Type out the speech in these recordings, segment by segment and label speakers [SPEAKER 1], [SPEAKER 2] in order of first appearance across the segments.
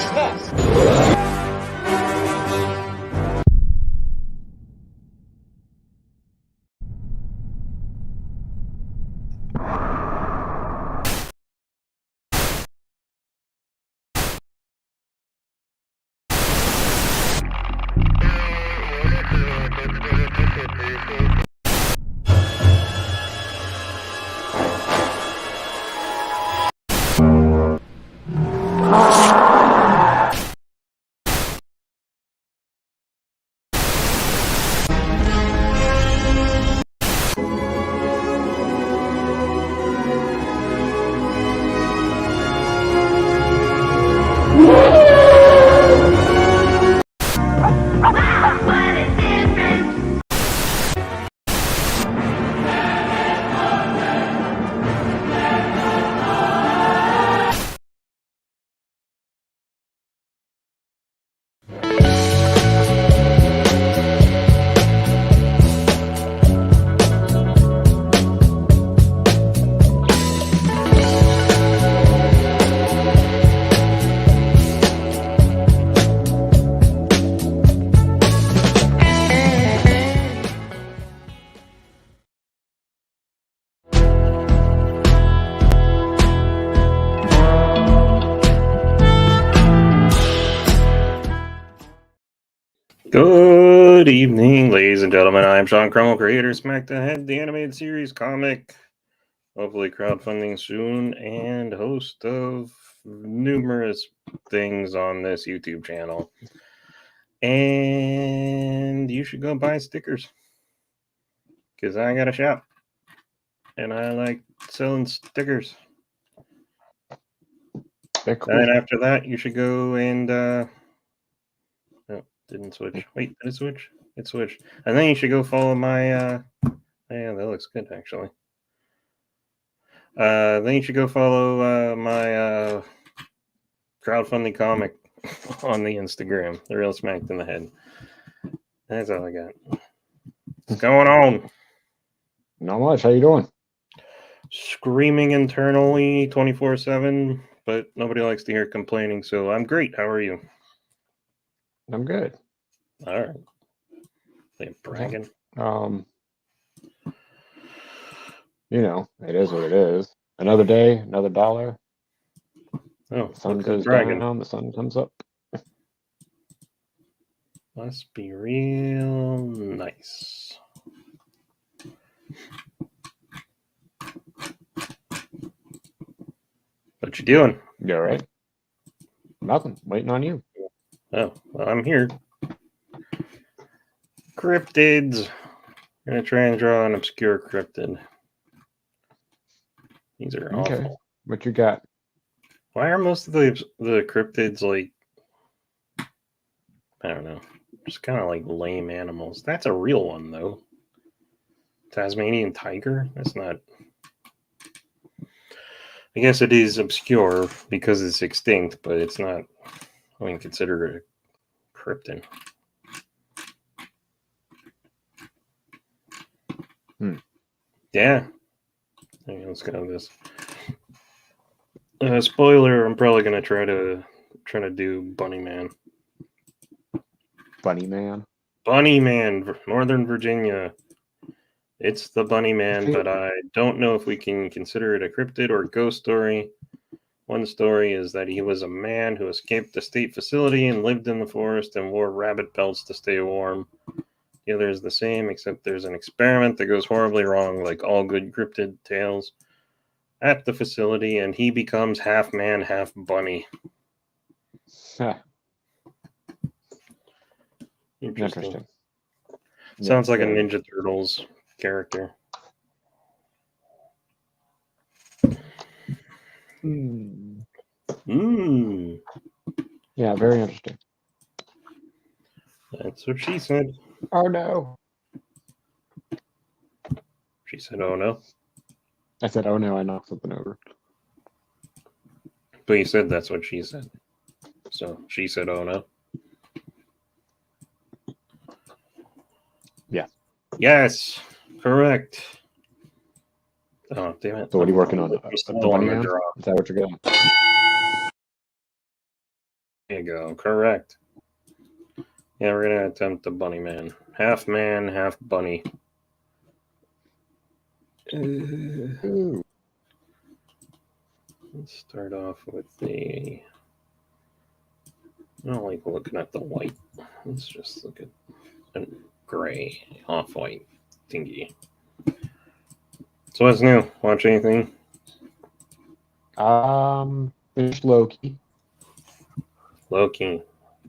[SPEAKER 1] What's next?
[SPEAKER 2] Good evening, ladies and gentlemen. I am Sean Cromwell, creator of Smack the Head, the animated series comic, hopefully crowdfunding soon, and host of numerous things on this YouTube channel. And you should go buy stickers, because I got a shop, and I like selling stickers.
[SPEAKER 3] Cool.
[SPEAKER 2] And after that, you should go and didn't switch. Wait, did it switch? It switched. And then you should go follow my yeah, that looks good actually. Then you should go follow my crowdfunding comic on the Instagram, The Real Smacked in the Head. That's all I got. What's going on?
[SPEAKER 3] Not much. How you doing?
[SPEAKER 2] Screaming internally 24/7, but nobody likes to hear complaining, so I'm great. How are you?
[SPEAKER 3] I'm good.
[SPEAKER 2] All right. They're bragging.
[SPEAKER 3] You know, it is what it is. Another day, another dollar.
[SPEAKER 2] Oh,
[SPEAKER 3] the sun
[SPEAKER 2] look
[SPEAKER 3] goes
[SPEAKER 2] dragon.
[SPEAKER 3] down, the sun comes up.
[SPEAKER 2] Must be real nice. What you doing?
[SPEAKER 3] You all right? Nothing. Waiting on you.
[SPEAKER 2] Oh, well, I'm here. Cryptids. I'm going to try and draw an obscure cryptid. These are awful.
[SPEAKER 3] What you got?
[SPEAKER 2] Why are most of the cryptids like, I don't know, just kind of like lame animals? That's a real one, though. Tasmanian tiger? That's not... I guess it is obscure because it's extinct, but it's not, I wouldn't consider it a cryptid. Yeah. Okay, let's go with this. Spoiler, I'm probably going to try to do Bunny Man.
[SPEAKER 3] Bunny Man?
[SPEAKER 2] Bunny Man, Northern Virginia. It's the Bunny Man, but I don't know if we can consider it a cryptid or a ghost story. One story is that he was a man who escaped the state facility and lived in the forest and wore rabbit pelts to stay warm. The other is the same, except there's an experiment that goes horribly wrong, like all good cryptid tales, at the facility, and he becomes half man, half bunny. Interesting. Sounds like a Ninja Turtles character.
[SPEAKER 3] Yeah, very interesting.
[SPEAKER 2] That's what she said.
[SPEAKER 3] Oh no.
[SPEAKER 2] She said, oh no.
[SPEAKER 3] I said, oh no, I knocked something over.
[SPEAKER 2] But you said that's what she said. So she said, oh no.
[SPEAKER 3] Yeah.
[SPEAKER 2] Yes. Correct. Oh, damn it.
[SPEAKER 3] So what are you working on?
[SPEAKER 2] Is that what you're getting? There you go. Correct. Yeah, we're gonna attempt the bunny man. Half man, half bunny.
[SPEAKER 3] Ooh.
[SPEAKER 2] Let's start off with the. I don't like looking at the white. Let's just look at a gray, off-white thingy. So what's new? Watch anything?
[SPEAKER 3] Finished Loki.
[SPEAKER 2] Loki.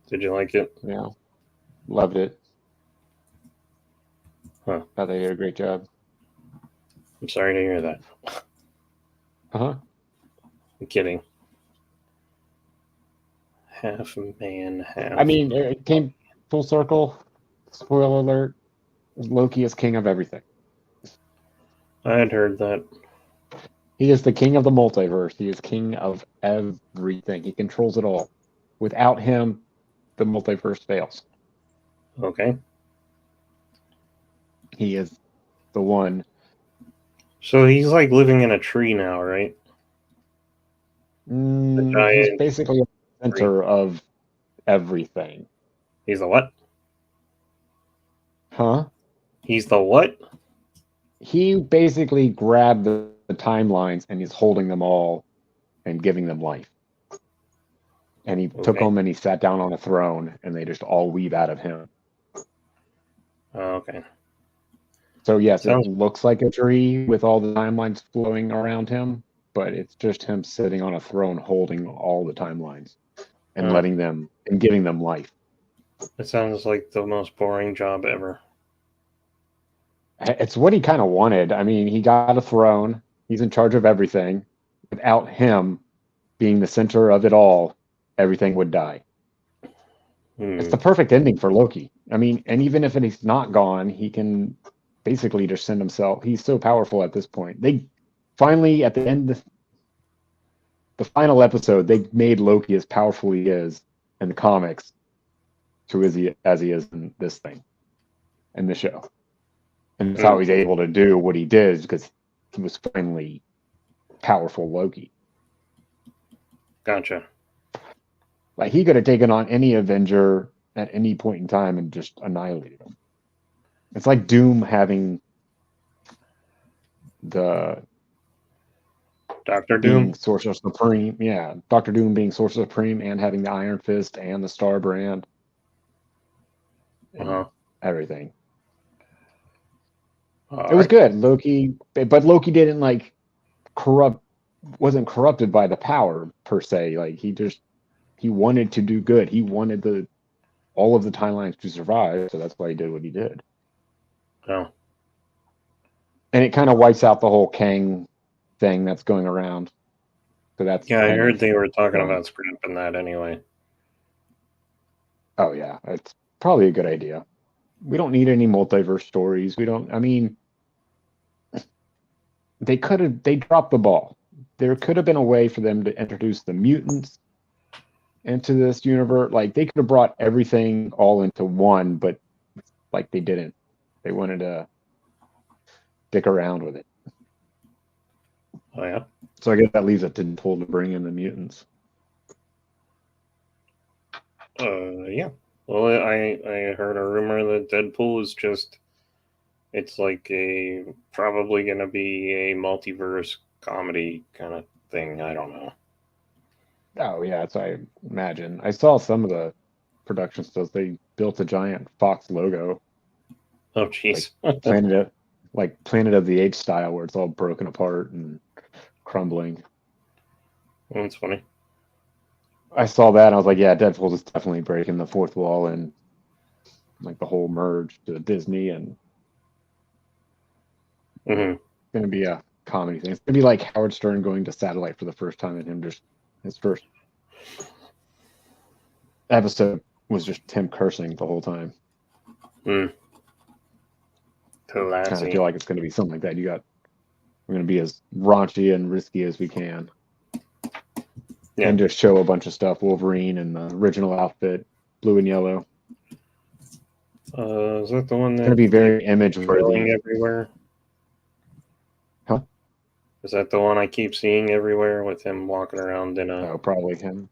[SPEAKER 2] Did you like it?
[SPEAKER 3] Yeah, loved it.
[SPEAKER 2] Huh.
[SPEAKER 3] Thought they did a great job.
[SPEAKER 2] I'm sorry to hear that.
[SPEAKER 3] Uh-huh.
[SPEAKER 2] I'm kidding. Half man, half.
[SPEAKER 3] I mean, it came full circle. Spoiler alert: Loki is king of everything.
[SPEAKER 2] I had heard that.
[SPEAKER 3] He is the king of the multiverse. He is king of everything. He controls it all. Without him, the multiverse fails.
[SPEAKER 2] Okay.
[SPEAKER 3] He is the one.
[SPEAKER 2] So he's like living in a tree now, right?
[SPEAKER 3] He's
[SPEAKER 2] giant
[SPEAKER 3] basically the center of everything.
[SPEAKER 2] He's the what?
[SPEAKER 3] Huh?
[SPEAKER 2] He's the what?
[SPEAKER 3] He basically grabbed the timelines and he's holding them all and giving them life. And he took them and he sat down on a throne and they just all weave out of him.
[SPEAKER 2] Oh, okay.
[SPEAKER 3] So yes, it looks like a tree with all the timelines flowing around him, but it's just him sitting on a throne holding all the timelines and letting them and giving them life.
[SPEAKER 2] It sounds like the most boring job ever.
[SPEAKER 3] It's what he kind of wanted. I mean, he got a throne. He's in charge of everything. Without him being the center of it all, everything would die. It's the perfect ending for Loki. I mean, and even if he's not gone, he can basically just send himself. He's so powerful at this point. They finally, at the end, the final episode, they made Loki as powerful he is in the comics to as he is in this thing, in the show. And that's how he's able to do what he did, because he was finally powerful Loki.
[SPEAKER 2] Gotcha.
[SPEAKER 3] Like, he could have taken on any Avenger at any point in time and just annihilated them. It's like Doom having the
[SPEAKER 2] Doctor Doom
[SPEAKER 3] being Sorcerer Supreme. Yeah, Doctor Doom being Sorcerer Supreme and having the Iron Fist and the Star Brand. Everything. It was good. Loki, but Loki didn't wasn't corrupted by the power per se. Like, he wanted to do good. He wanted all of the timelines to survive, so that's why he did what he did.
[SPEAKER 2] Oh.
[SPEAKER 3] And it kind of wipes out the whole Kang thing that's going around. So that's
[SPEAKER 2] I heard they were talking about scrapping that anyway.
[SPEAKER 3] Oh yeah, it's probably a good idea. We don't need any multiverse stories. I mean, they dropped the ball. There could have been a way for them to introduce the mutants into this universe. Like, they could have brought everything all into one, but like, they didn't. They wanted to dick around with it.
[SPEAKER 2] Oh yeah.
[SPEAKER 3] So I guess that leaves it to Deadpool to bring in the mutants.
[SPEAKER 2] Yeah. Well, I heard a rumor that Deadpool is just, it's like probably going to be a multiverse comedy kind of thing. I don't know.
[SPEAKER 3] Oh yeah, that's what I imagine. I saw some of the production stuff. They built a giant Fox logo.
[SPEAKER 2] Oh jeez.
[SPEAKER 3] Like Planet of the Apes style, where it's all broken apart and crumbling.
[SPEAKER 2] Oh, that's funny.
[SPEAKER 3] I saw that and I was like, yeah, Deadpool is definitely breaking the fourth wall and like the whole merge to Disney, and it's going to be a comedy thing. It's going to be like Howard Stern going to satellite for the first time, and him just, his first episode was just him cursing the whole time.
[SPEAKER 2] Kind
[SPEAKER 3] of feel like it's going to be something like that. We're going to be as raunchy and risky as we can. Yeah. And just show a bunch of stuff. Wolverine in the original outfit, blue and yellow.
[SPEAKER 2] Is that the one that's
[SPEAKER 3] going to be very image-worthy
[SPEAKER 2] everywhere?
[SPEAKER 3] Huh?
[SPEAKER 2] Is that the one I keep seeing everywhere with him walking around in a...
[SPEAKER 3] Oh, probably him.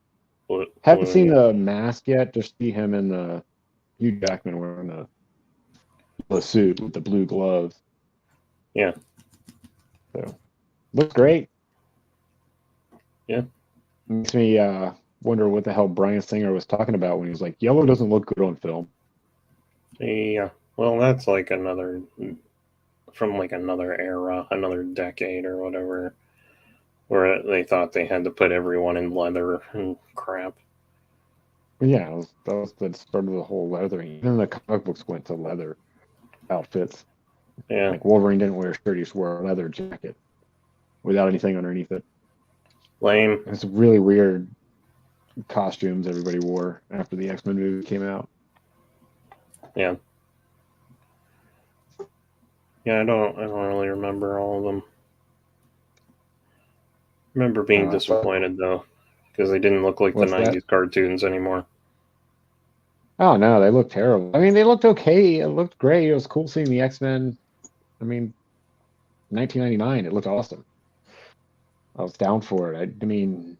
[SPEAKER 3] Haven't seen the mask yet. Just see him in the Hugh Jackman wearing the suit with the blue gloves.
[SPEAKER 2] Yeah.
[SPEAKER 3] So looks great.
[SPEAKER 2] Yeah.
[SPEAKER 3] Makes me wonder what the hell Bryan Singer was talking about when he was like, "Yellow doesn't look good on film."
[SPEAKER 2] Yeah. Well, that's like another from like another era, another decade or whatever, where they thought they had to put everyone in leather and crap.
[SPEAKER 3] But yeah, that was the start of the whole leather. Even the comic books went to leather outfits.
[SPEAKER 2] Yeah.
[SPEAKER 3] Like Wolverine didn't wear a shirt; he just wore a leather jacket without anything underneath it.
[SPEAKER 2] Lame.
[SPEAKER 3] It's really weird costumes everybody wore after the X-Men movie came out.
[SPEAKER 2] Yeah. Yeah, I don't really remember all of them. I remember being disappointed though, because they didn't look like the 90s cartoons anymore.
[SPEAKER 3] Oh no, they looked terrible. I mean, they looked okay. It looked great. It was cool seeing the X-Men. I mean, 1999, it looked awesome. I was down for it. I mean,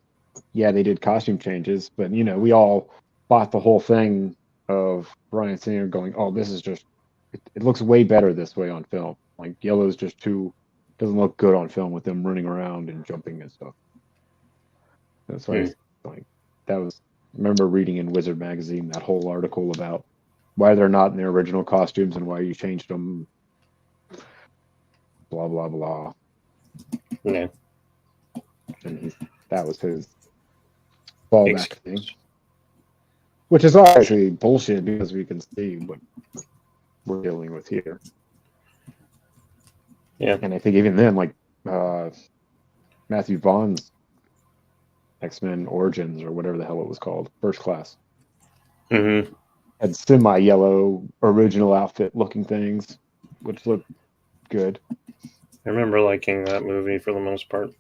[SPEAKER 3] yeah, they did costume changes, but you know, we all bought the whole thing of Bryan Singer going, "Oh, this is just it looks way better this way on film." Like yellow's just too doesn't look good on film with them running around and jumping and stuff. That's why like that was. I remember reading in Wizard magazine that whole article about why they're not in their original costumes and why you changed them. Blah blah blah.
[SPEAKER 2] Yeah.
[SPEAKER 3] And that was his fallback thing, which is obviously bullshit because we can see what we're dealing with here.
[SPEAKER 2] Yeah.
[SPEAKER 3] And I think even then, like Matthew Vaughn's X-Men Origins or whatever the hell it was called, First Class, had semi-yellow original outfit looking things, which looked good.
[SPEAKER 2] I remember liking that movie for the most part.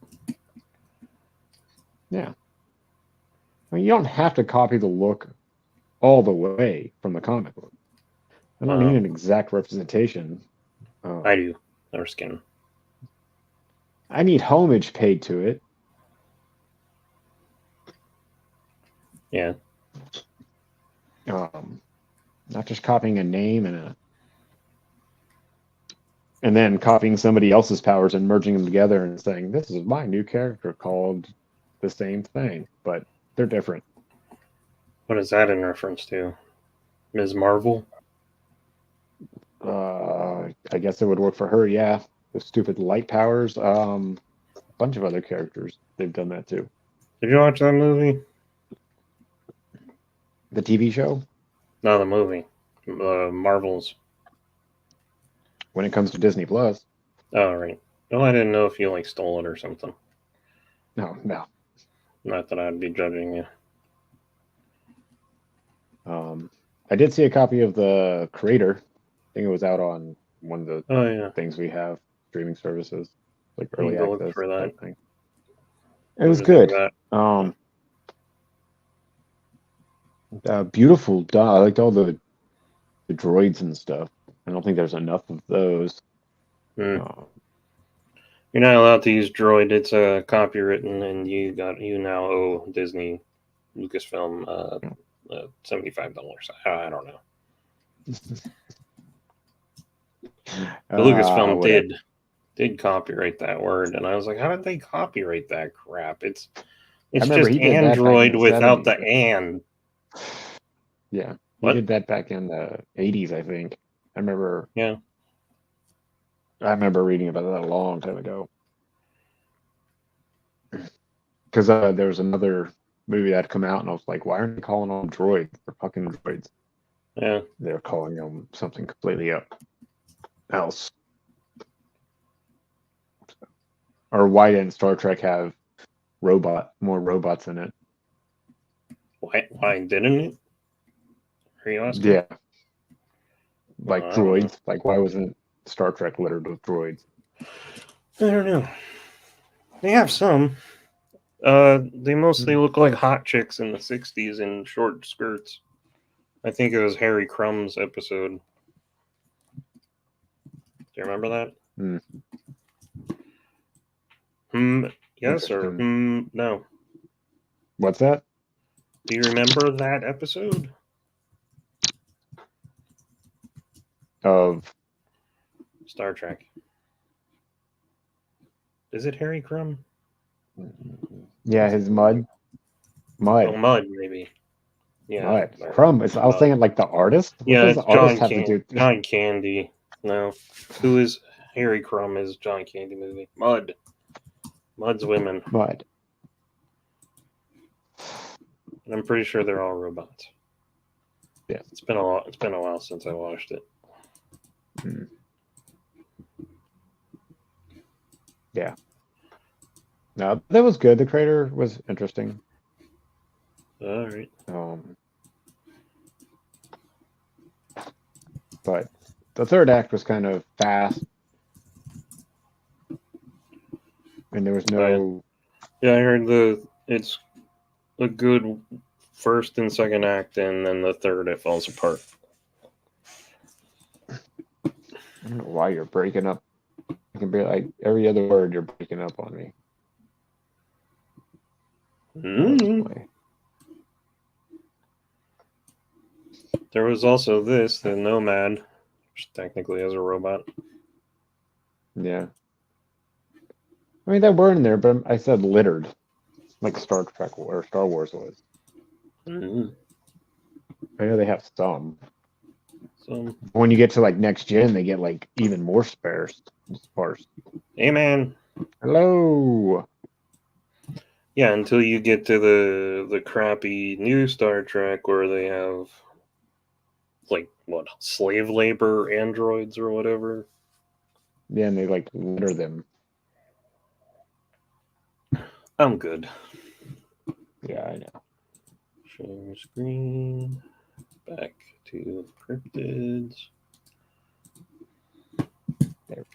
[SPEAKER 3] Yeah. I mean, you don't have to copy the look all the way from the comic book. I don't need an exact representation.
[SPEAKER 2] I do. Their skin.
[SPEAKER 3] I need homage paid to it.
[SPEAKER 2] Yeah.
[SPEAKER 3] Not just copying a name and then copying somebody else's powers and merging them together and saying, "This is my new character called the same thing," but they're different.
[SPEAKER 2] What is that in reference to? Ms. Marvel?
[SPEAKER 3] I guess it would work for her, yeah. The stupid light powers. A bunch of other characters, they've done that too.
[SPEAKER 2] Did you watch that movie?
[SPEAKER 3] The TV show?
[SPEAKER 2] No, the movie. Marvels.
[SPEAKER 3] When it comes to Disney Plus.
[SPEAKER 2] Oh, right. Well, I didn't know if you stole it or something.
[SPEAKER 3] No.
[SPEAKER 2] Not that I'd be judging you.
[SPEAKER 3] I did see a copy of The Creator. I think it was out on one of the things we have, streaming services, like early access. Look for that thing. It was good. Beautiful. I liked all the droids and stuff. I don't think there's enough of those.
[SPEAKER 2] You're not allowed to use droid. It's copywritten, and you now owe Disney Lucasfilm $75. I don't know. The Lucasfilm did copyright that word, and I was like, how did they copyright that crap? It's just Android without the and.
[SPEAKER 3] Yeah, he did that back in the 80s, I think. I remember.
[SPEAKER 2] Yeah.
[SPEAKER 3] I remember reading about that a long time ago. Because there was another movie that had come out, and I was like, why aren't they calling them droids? They're fucking droids.
[SPEAKER 2] Yeah.
[SPEAKER 3] They're calling them something completely else. Or why didn't Star Trek have more robots in it?
[SPEAKER 2] Why didn't it? Are you asking?
[SPEAKER 3] Yeah. Like droids. Like, why wasn't Star Trek littered with droids?
[SPEAKER 2] I don't know. They have some. They mostly look like hot chicks in the 60s in short skirts. I think it was Harry Crumb's episode. Do you remember that? Yes or no?
[SPEAKER 3] What's that?
[SPEAKER 2] Do you remember that episode
[SPEAKER 3] of
[SPEAKER 2] Star Trek? Is it Harry Crumb?
[SPEAKER 3] Yeah, his Mud.
[SPEAKER 2] Oh, Mud, maybe. Yeah.
[SPEAKER 3] Mud. Crumb. I was thinking like the artist. What
[SPEAKER 2] Yeah,
[SPEAKER 3] does
[SPEAKER 2] it's
[SPEAKER 3] the artist have to do?
[SPEAKER 2] John Candy. No. Who is Harry Crumb is John Candy movie. Mud. Mud's women.
[SPEAKER 3] Mud.
[SPEAKER 2] And I'm pretty sure they're all robots.
[SPEAKER 3] Yeah.
[SPEAKER 2] It's been a while since I watched it.
[SPEAKER 3] Yeah. No, that was good. The creator was interesting.
[SPEAKER 2] All right.
[SPEAKER 3] But the third act was kind of fast. And there was no...
[SPEAKER 2] Yeah, I heard it's a good first and second act, and then the third it falls apart.
[SPEAKER 3] I don't know why you're breaking up. You can be like every other word you're breaking up on me.
[SPEAKER 2] There was also the Nomad, which technically is a robot.
[SPEAKER 3] Yeah. I mean, they were in there, but I said littered, like Star Trek or Star Wars was. I know they have some. When you get to like next gen, they get like even more sparse.
[SPEAKER 2] Hey, man.
[SPEAKER 3] Hello.
[SPEAKER 2] Yeah, until you get to the crappy new Star Trek where they have like slave labor androids or whatever.
[SPEAKER 3] Yeah, and they like litter them.
[SPEAKER 2] I'm good.
[SPEAKER 3] Yeah, I know.
[SPEAKER 2] Share screen. Back to cryptids.
[SPEAKER 3] There.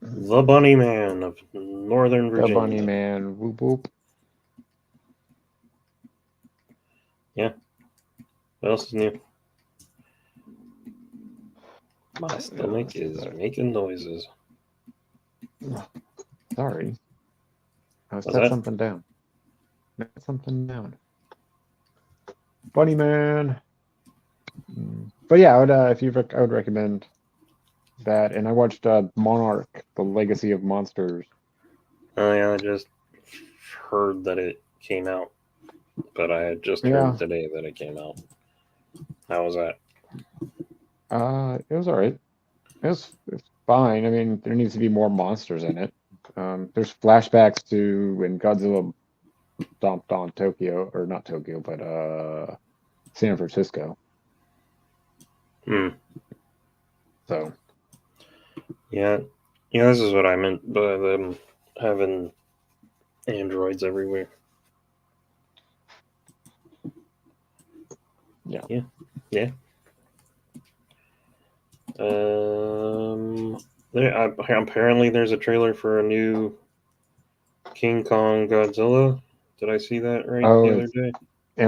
[SPEAKER 2] The Bunny Man of Northern Virginia.
[SPEAKER 3] The Bunny Man. Whoop whoop.
[SPEAKER 2] Yeah. What else is new? My stomach is making noises.
[SPEAKER 3] Sorry. I set something down. Bunny Man. But yeah, I would I would recommend that. And I watched Monarch: The Legacy of Monsters.
[SPEAKER 2] Oh yeah, I just heard that it came out, but I had just heard today that it came out. How was that?
[SPEAKER 3] It was all right. It's fine. I mean, there needs to be more monsters in it. There's flashbacks to when Godzilla stomped on Tokyo, or not Tokyo, but San Francisco. So.
[SPEAKER 2] Yeah, this is what I meant by them having androids everywhere. Yeah. Apparently there's a trailer for a new King Kong Godzilla. Did I see that right the other day?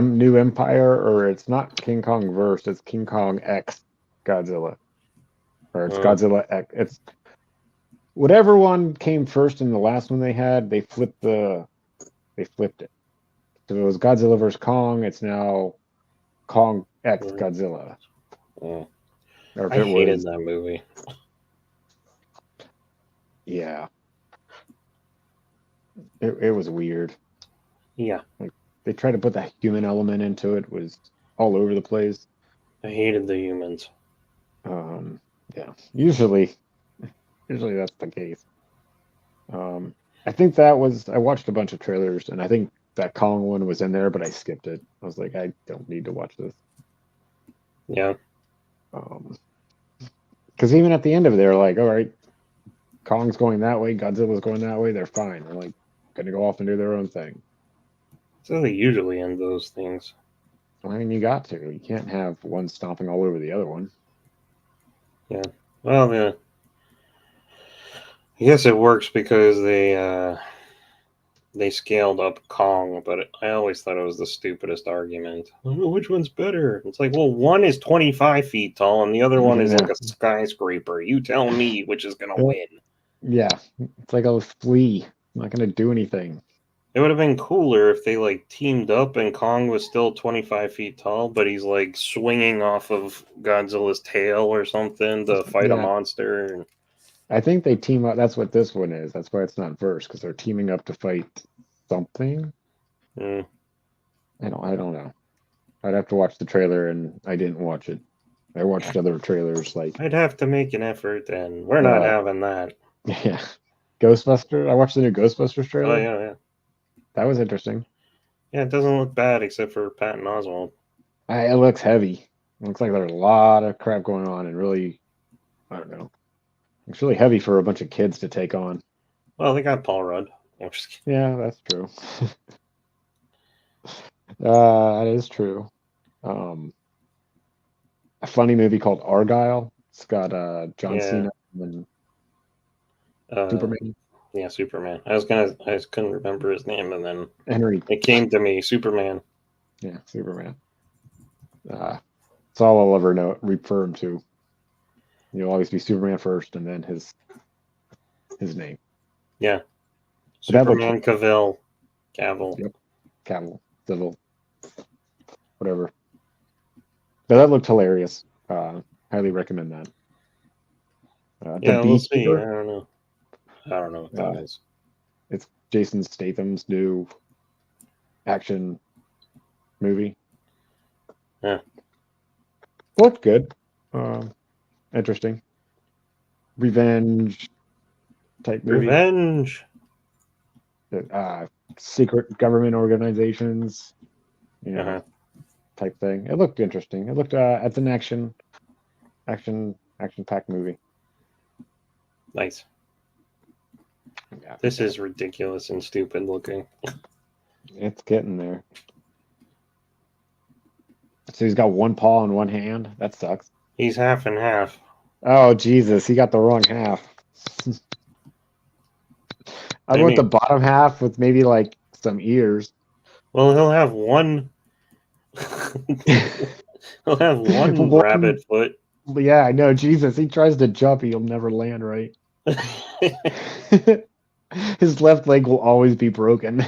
[SPEAKER 3] New Empire, or it's not King Kong verse, it's King Kong X Godzilla. Or it's Godzilla X. It's whatever one came first in the last one they had, they flipped it. So it was Godzilla vs. Kong, it's now Kong X Godzilla.
[SPEAKER 2] I hated that movie.
[SPEAKER 3] Yeah. It was weird.
[SPEAKER 2] Yeah.
[SPEAKER 3] Like, they tried to put the human element into it. It was all over the place.
[SPEAKER 2] I hated the humans.
[SPEAKER 3] Yeah. Usually that's the case. I think I watched a bunch of trailers, and I think that Kong one was in there, but I skipped it. I was like, I don't need to watch this.
[SPEAKER 2] Yeah.
[SPEAKER 3] Because even at the end of it, they're like, all right, Kong's going that way, Godzilla's going that way, they're fine. They're like going to go off and do their own thing.
[SPEAKER 2] So they usually end those things.
[SPEAKER 3] I mean, you got to. You can't have one stomping all over the other one.
[SPEAKER 2] Yeah. Well, yeah. I guess it works because they scaled up Kong, but I always thought it was the stupidest argument. Oh, which one's better? It's like, well, one is 25 feet tall and the other one is like a skyscraper. You tell me which is going to win.
[SPEAKER 3] Yeah. It's like a flea. I'm not going to do anything.
[SPEAKER 2] It would have been cooler if they like teamed up and Kong was still 25 feet tall, but he's like swinging off of Godzilla's tail or something to fight a
[SPEAKER 3] Yeah,
[SPEAKER 2] monster.
[SPEAKER 3] I think they team up. That's what this one is. That's why it's not verse, because they're teaming up to fight something.
[SPEAKER 2] Mm.
[SPEAKER 3] I don't know. I'd have to watch the trailer, and I didn't watch it. I watched other trailers like
[SPEAKER 2] I'd have to make an effort, and we're not
[SPEAKER 3] uh
[SPEAKER 2] having that.
[SPEAKER 3] yeah, Ghostbuster. I watched the new Ghostbusters
[SPEAKER 2] Oh
[SPEAKER 3] trailer.
[SPEAKER 2] yeah, yeah,
[SPEAKER 3] That was interesting.
[SPEAKER 2] yeah. It doesn't look bad except for Patton Oswalt.
[SPEAKER 3] It looks heavy. It looks like there's a lot of crap going on, and really, I don't know. It's really heavy for a bunch of kids to take on.
[SPEAKER 2] Well, they got Paul Rudd. I'm just kidding.
[SPEAKER 3] Yeah, that's true. That is true. Um, a funny movie called Argyle. It's got John
[SPEAKER 2] Yeah,
[SPEAKER 3] Cena and
[SPEAKER 2] uh,
[SPEAKER 3] Superman.
[SPEAKER 2] yeah, Superman. I just couldn't remember his name, and then
[SPEAKER 3] Henry.
[SPEAKER 2] it came to me. Superman.
[SPEAKER 3] Yeah, Superman. It's all I'll ever know refer him to. You'll always be Superman first, and then his name.
[SPEAKER 2] Yeah,
[SPEAKER 3] But that
[SPEAKER 2] Superman
[SPEAKER 3] looks
[SPEAKER 2] Cavill.
[SPEAKER 3] yep, Cavill, Civil, whatever. But that looked hilarious. Highly recommend that.
[SPEAKER 2] Yeah,
[SPEAKER 3] The
[SPEAKER 2] we'll see. I
[SPEAKER 3] Beekeeper.
[SPEAKER 2] don't know. I don't know what that is.
[SPEAKER 3] It's Jason Statham's new action movie.
[SPEAKER 2] Yeah.
[SPEAKER 3] Looked good. Interesting. Revenge type movie.
[SPEAKER 2] Revenge.
[SPEAKER 3] Secret government organizations,
[SPEAKER 2] Uh-huh.
[SPEAKER 3] type thing. It looked interesting. It looked it's an action packed movie.
[SPEAKER 2] Nice.
[SPEAKER 3] Yeah,
[SPEAKER 2] This is ridiculous and stupid looking.
[SPEAKER 3] it's getting there. So he's got one paw and one hand. That sucks.
[SPEAKER 2] He's half and half.
[SPEAKER 3] Oh Jesus, he got the wrong half. I want the bottom half with maybe like some ears.
[SPEAKER 2] Well, he'll have one. He'll have one rabbit foot.
[SPEAKER 3] Yeah, I know. Jesus, he tries to jump, he'll never land right. His left leg will always be broken.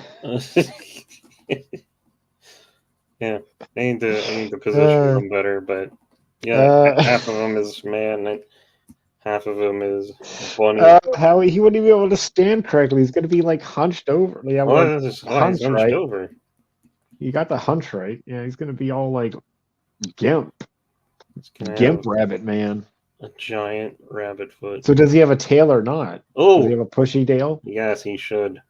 [SPEAKER 2] Yeah, I need to position them better, but yeah, half of them is man, and half of him is bunny.
[SPEAKER 3] How he wouldn't even be able to stand correctly. He's going to be like hunched over. Yeah,
[SPEAKER 2] Well, he's hunched
[SPEAKER 3] right?
[SPEAKER 2] over.
[SPEAKER 3] You got the hunch right. Yeah, he's going to be all like gimp rabbit man.
[SPEAKER 2] A giant rabbit foot.
[SPEAKER 3] So does he have a tail or not?
[SPEAKER 2] Oh,
[SPEAKER 3] does he have a bushy tail?
[SPEAKER 2] Yes, he should.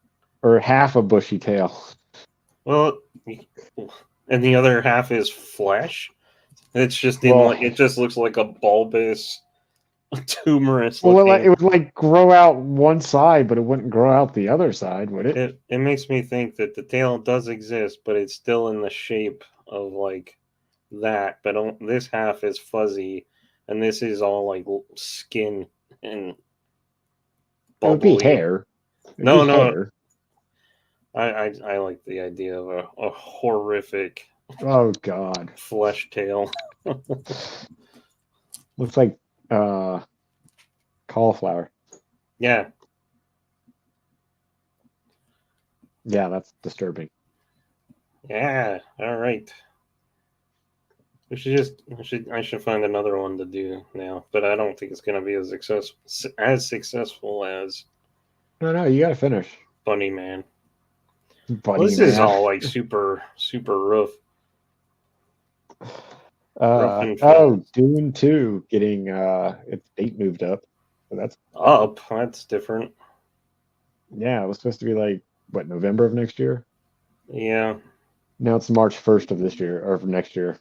[SPEAKER 3] Or half a bushy tail?
[SPEAKER 2] Well, and the other half is flesh. It's just it just looks like a bulbous, tumorous.
[SPEAKER 3] Well, it would like grow out one side, but it wouldn't grow out the other side, would it?
[SPEAKER 2] It makes me think that the tail does exist, but it's still in the shape of like that. But this half is fuzzy, and this is all like skin and bubbly.
[SPEAKER 3] It would be hair.
[SPEAKER 2] No.
[SPEAKER 3] Hair.
[SPEAKER 2] I like the idea of a horrific.
[SPEAKER 3] Oh God.
[SPEAKER 2] Flesh tail.
[SPEAKER 3] Looks like cauliflower.
[SPEAKER 2] Yeah.
[SPEAKER 3] Yeah, that's disturbing.
[SPEAKER 2] Yeah. All right. I should find another one to do now, but I don't think it's going to be as successful as.
[SPEAKER 3] No, you got to finish.
[SPEAKER 2] Bunny Man.
[SPEAKER 3] This
[SPEAKER 2] is all like super rough.
[SPEAKER 3] Dune 2 getting its date moved up. So that's
[SPEAKER 2] up. That's different.
[SPEAKER 3] Yeah, it was supposed to be like November of next year?
[SPEAKER 2] Yeah.
[SPEAKER 3] Now it's March 1st of this year or of next year.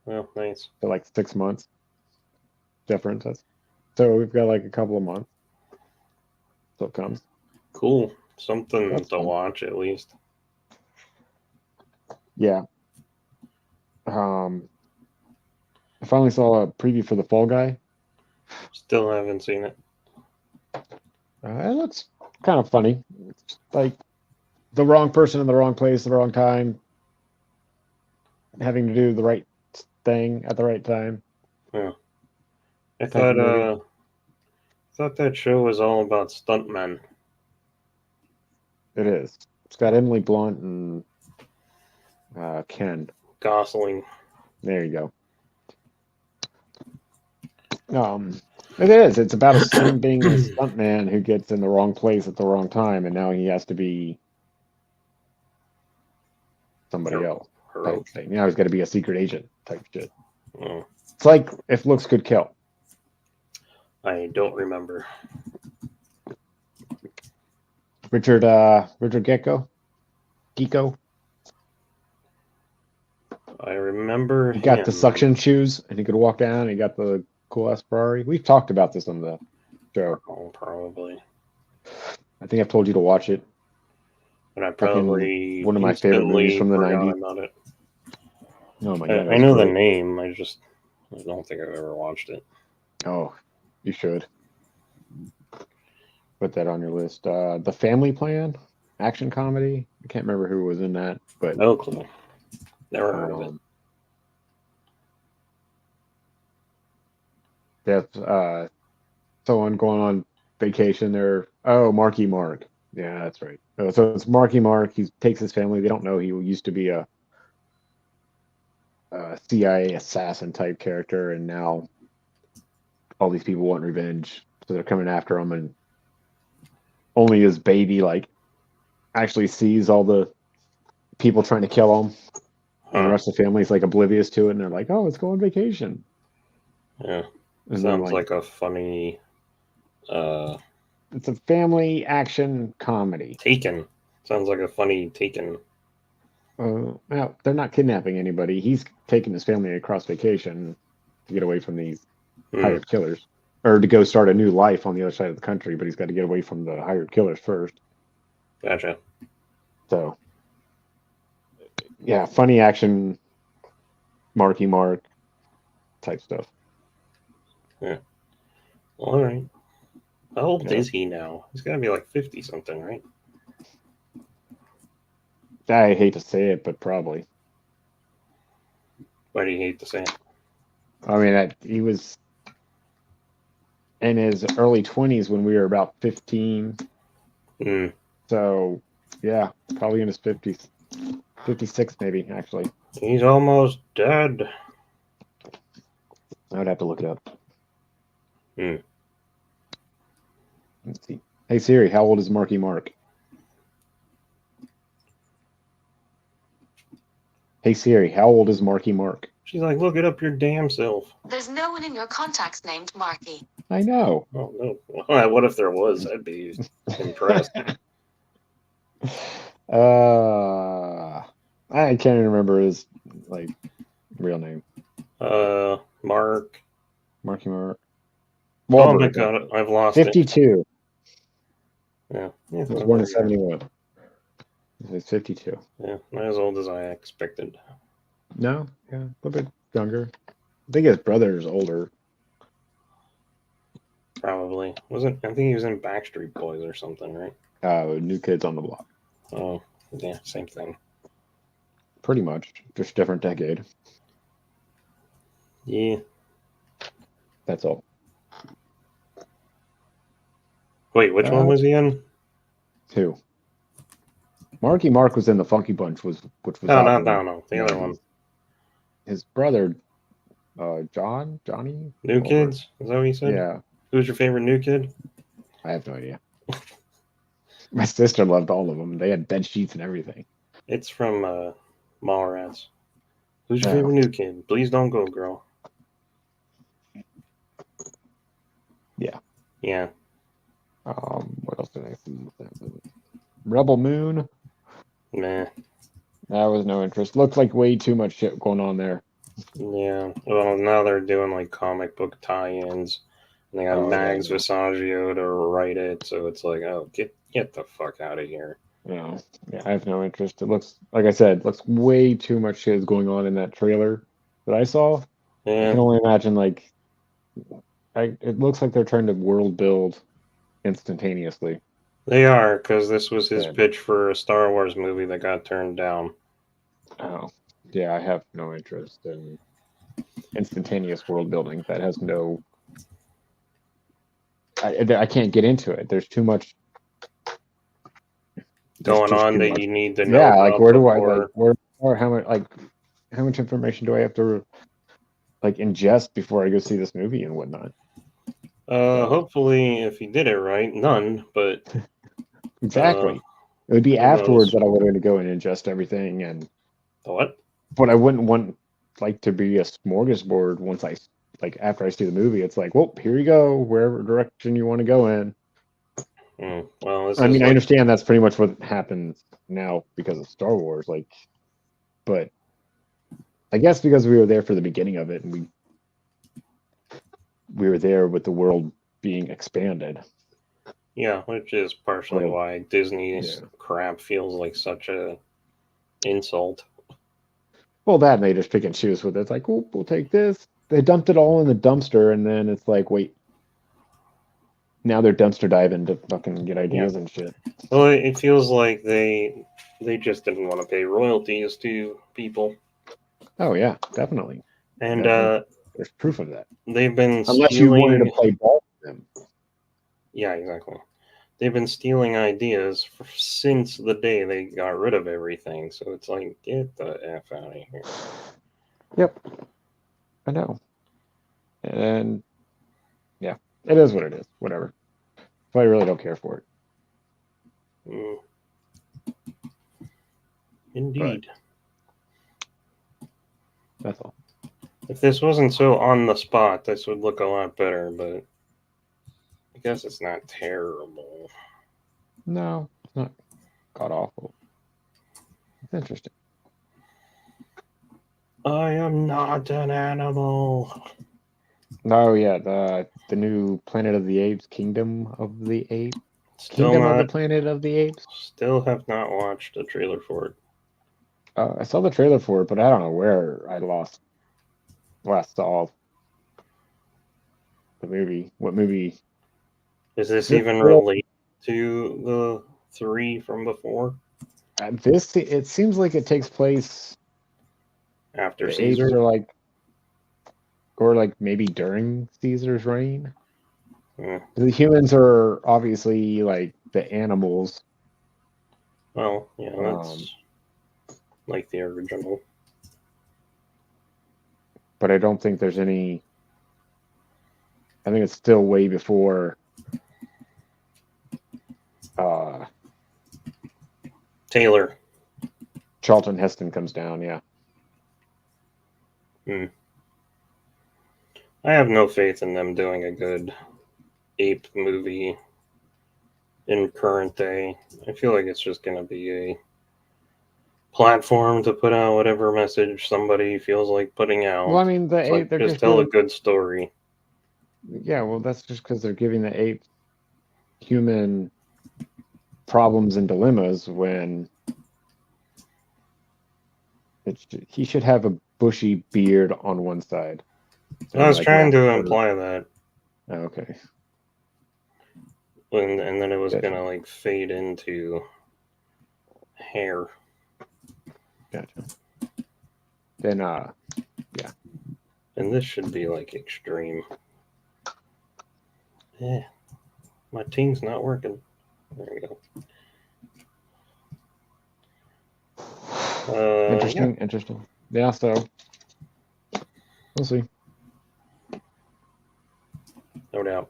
[SPEAKER 2] Oh, nice.
[SPEAKER 3] So like 6 months difference. So we've got like a couple of months. So it comes.
[SPEAKER 2] Cool. Something to watch at least.
[SPEAKER 3] Yeah. I finally saw a preview for the Fall Guy.
[SPEAKER 2] Still haven't seen it.
[SPEAKER 3] It looks kind of funny. It's like the wrong person in the wrong place at the wrong time, having to do the right thing at the right time.
[SPEAKER 2] Yeah. I thought that show was all about stuntmen.
[SPEAKER 3] It is. It's got Emily Blunt and Ken
[SPEAKER 2] Gosling.
[SPEAKER 3] There you go. It is. It's about him being a stuntman who gets in the wrong place at the wrong time, and now he has to be somebody else type thing. Now he's got to be a secret agent type shit.
[SPEAKER 2] Oh.
[SPEAKER 3] It's like If Looks Could Kill.
[SPEAKER 2] I don't remember.
[SPEAKER 3] Richard Gecko?
[SPEAKER 2] I remember
[SPEAKER 3] He got the suction shoes, and he could walk down, and he got the cool ass Ferrari. We've talked about this on the show.
[SPEAKER 2] Oh, probably.
[SPEAKER 3] I think I've told you to watch it.
[SPEAKER 2] And I probably
[SPEAKER 3] one of my favorite movies from the 90s.
[SPEAKER 2] About it.
[SPEAKER 3] Oh my god!
[SPEAKER 2] I know the name. I don't think I've ever watched it.
[SPEAKER 3] Oh, you should. Put that on your list. The Family Plan, action comedy. I can't remember who was in that, but
[SPEAKER 2] no clue. Never heard of it.
[SPEAKER 3] That's someone going on vacation there. Oh, Marky Mark. Yeah, that's right. So it's Marky Mark. He takes his family. They don't know he used to be a CIA assassin type character, and now all these people want revenge, so they're coming after him. And only his baby actually sees all the people trying to kill him, and the rest of the family's oblivious to it, and they're like, "Oh, let's go on vacation."
[SPEAKER 2] Yeah,
[SPEAKER 3] and
[SPEAKER 2] sounds like a funny.
[SPEAKER 3] It's a family action comedy.
[SPEAKER 2] Taken sounds like a funny Taken.
[SPEAKER 3] Well, they're not kidnapping anybody. He's taking his family across vacation to get away from these hired killers, or to go start a new life on the other side of the country. But he's got to get away from the hired killers first.
[SPEAKER 2] Gotcha.
[SPEAKER 3] So, yeah, funny action, Marky Mark type stuff.
[SPEAKER 2] Yeah. All right. How old is he now? He's got to be 50 something, right?
[SPEAKER 3] I hate to say it, but probably.
[SPEAKER 2] Why do you hate to say it?
[SPEAKER 3] I mean, he was in his early 20s when we were about 15. So, yeah, probably in his 50s. 56 maybe, actually.
[SPEAKER 2] He's almost dead.
[SPEAKER 3] I would have to look it up. Let's see. Hey Siri, how old is Marky Mark? Hey Siri, how old is Marky Mark?
[SPEAKER 2] She's like, look it up your damn self.
[SPEAKER 1] There's no one in your contacts named Marky.
[SPEAKER 3] I know.
[SPEAKER 2] Oh no. Well, what if there was? I'd be impressed.
[SPEAKER 3] I can't even remember his real name. Marky Mark.
[SPEAKER 2] Oh my god, I've lost
[SPEAKER 3] 52.
[SPEAKER 2] Yeah.
[SPEAKER 3] He was born in 71. He's 52.
[SPEAKER 2] Yeah, not as old as I expected.
[SPEAKER 3] No, yeah, a little bit younger. I think his brother is older.
[SPEAKER 2] Probably. I think he was in Backstreet Boys or something, right?
[SPEAKER 3] New Kids on the Block.
[SPEAKER 2] Oh, yeah, same thing.
[SPEAKER 3] Pretty much. Just different decade.
[SPEAKER 2] Yeah.
[SPEAKER 3] That's all.
[SPEAKER 2] Wait, which one was he in?
[SPEAKER 3] Who? Marky Mark was in the Funky Bunch, which was
[SPEAKER 2] no. The other one.
[SPEAKER 3] His brother, Johnny.
[SPEAKER 2] New Kids? Is that what you said?
[SPEAKER 3] Yeah.
[SPEAKER 2] Who's your favorite New Kid?
[SPEAKER 3] I have no idea. My sister loved all of them. They had bed sheets and everything.
[SPEAKER 2] It's from Mallrats. Who's your favorite New Kid? Please don't go, girl.
[SPEAKER 3] Yeah.
[SPEAKER 2] Yeah.
[SPEAKER 3] What else did I see? Rebel Moon.
[SPEAKER 2] Nah.
[SPEAKER 3] That was no interest. Looked like way too much shit going on there.
[SPEAKER 2] Yeah. Well, now they're doing comic book tie-ins. And they got Mags Visaggio to write it, so it's get the fuck out of here.
[SPEAKER 3] Yeah, I have no interest. It looks, like I said, way too much shit is going on in that trailer that I saw.
[SPEAKER 2] Yeah.
[SPEAKER 3] I can only imagine it looks like they're trying to world build instantaneously.
[SPEAKER 2] They are, because this was his pitch for a Star Wars movie that got turned down.
[SPEAKER 3] Oh, yeah, I have no interest in instantaneous world building. That has no... I can't get into it. There's too much...
[SPEAKER 2] going
[SPEAKER 3] just
[SPEAKER 2] on
[SPEAKER 3] too
[SPEAKER 2] that
[SPEAKER 3] much.
[SPEAKER 2] you need to know
[SPEAKER 3] Yeah, like
[SPEAKER 2] about
[SPEAKER 3] where do I
[SPEAKER 2] before.
[SPEAKER 3] like where or how much information do I have to like ingest before I go see this movie and whatnot?
[SPEAKER 2] Hopefully, if you did it right, none. But
[SPEAKER 3] Exactly. It would be
[SPEAKER 2] who
[SPEAKER 3] afterwards
[SPEAKER 2] knows?
[SPEAKER 3] that I would want to go and ingest everything, and
[SPEAKER 2] What?
[SPEAKER 3] but I wouldn't want like to be a smorgasbord once I like after I see the movie. It's like, well, here you go, wherever direction you want to go in.
[SPEAKER 2] Well, this
[SPEAKER 3] I
[SPEAKER 2] is
[SPEAKER 3] mean, I
[SPEAKER 2] like
[SPEAKER 3] understand that's pretty much what happens now because of Star Wars, like, but I guess because we were there for the beginning of it, and we were there with the world being expanded.
[SPEAKER 2] yeah, which is partially
[SPEAKER 3] Well,
[SPEAKER 2] why Disney's
[SPEAKER 3] yeah.
[SPEAKER 2] crap feels like such a insult.
[SPEAKER 3] Well, that and they just pick and choose with it. It's like, oh, we'll take this. They dumped it all in the dumpster, and then it's like, wait, now they're dumpster diving to fucking get ideas and shit.
[SPEAKER 2] Well, it feels like they just didn't want to pay royalties to people,
[SPEAKER 3] Oh yeah, definitely.
[SPEAKER 2] and
[SPEAKER 3] There's proof of that.
[SPEAKER 2] they've been
[SPEAKER 3] Unless you wanted to
[SPEAKER 2] stealing.
[SPEAKER 3] play ball with them.
[SPEAKER 2] Yeah, exactly. They've been stealing ideas since the day they got rid of everything. So it's like, get the F out of here.
[SPEAKER 3] Yep, I know. And yeah, it is what it is. Whatever. But I really don't care for it.
[SPEAKER 2] Indeed.
[SPEAKER 3] That's all.
[SPEAKER 2] If this wasn't so on the spot, this would look a lot better, but I guess it's not terrible.
[SPEAKER 3] No, it's not god awful. It's interesting.
[SPEAKER 2] I am not an animal.
[SPEAKER 3] Oh yeah, the new Planet of the Apes, Kingdom of the Apes. Kingdom of the Planet of the Apes.
[SPEAKER 2] Still have not watched a trailer for it.
[SPEAKER 3] I saw the trailer for it, but I don't know where I last saw the movie. What movie?
[SPEAKER 2] Is this even related to the 3 from before?
[SPEAKER 3] It seems like it takes place
[SPEAKER 2] After
[SPEAKER 3] the
[SPEAKER 2] Caesar?
[SPEAKER 3] apes are like maybe during Caesar's reign. The humans are obviously like the animals.
[SPEAKER 2] Well, yeah, that's like the original.
[SPEAKER 3] But I don't think there's any. I think it's still way before
[SPEAKER 2] Taylor.
[SPEAKER 3] Charlton Heston comes down, yeah.
[SPEAKER 2] I have no faith in them doing a good ape movie in current day. I feel like it's just going to be a platform to put out whatever message somebody feels like putting out.
[SPEAKER 3] Well, I mean, the ape, they're
[SPEAKER 2] just tell a good story.
[SPEAKER 3] Yeah, well, that's just because they're giving the ape human problems and dilemmas when he should have a bushy beard on one side.
[SPEAKER 2] I was trying to imply that.
[SPEAKER 3] Oh, okay.
[SPEAKER 2] And then it was going to like fade into hair.
[SPEAKER 3] Gotcha. Then, yeah.
[SPEAKER 2] And this should be like extreme. Yeah. My team's not working. There we go.
[SPEAKER 3] Interesting. Yeah, so we'll see.
[SPEAKER 2] No doubt.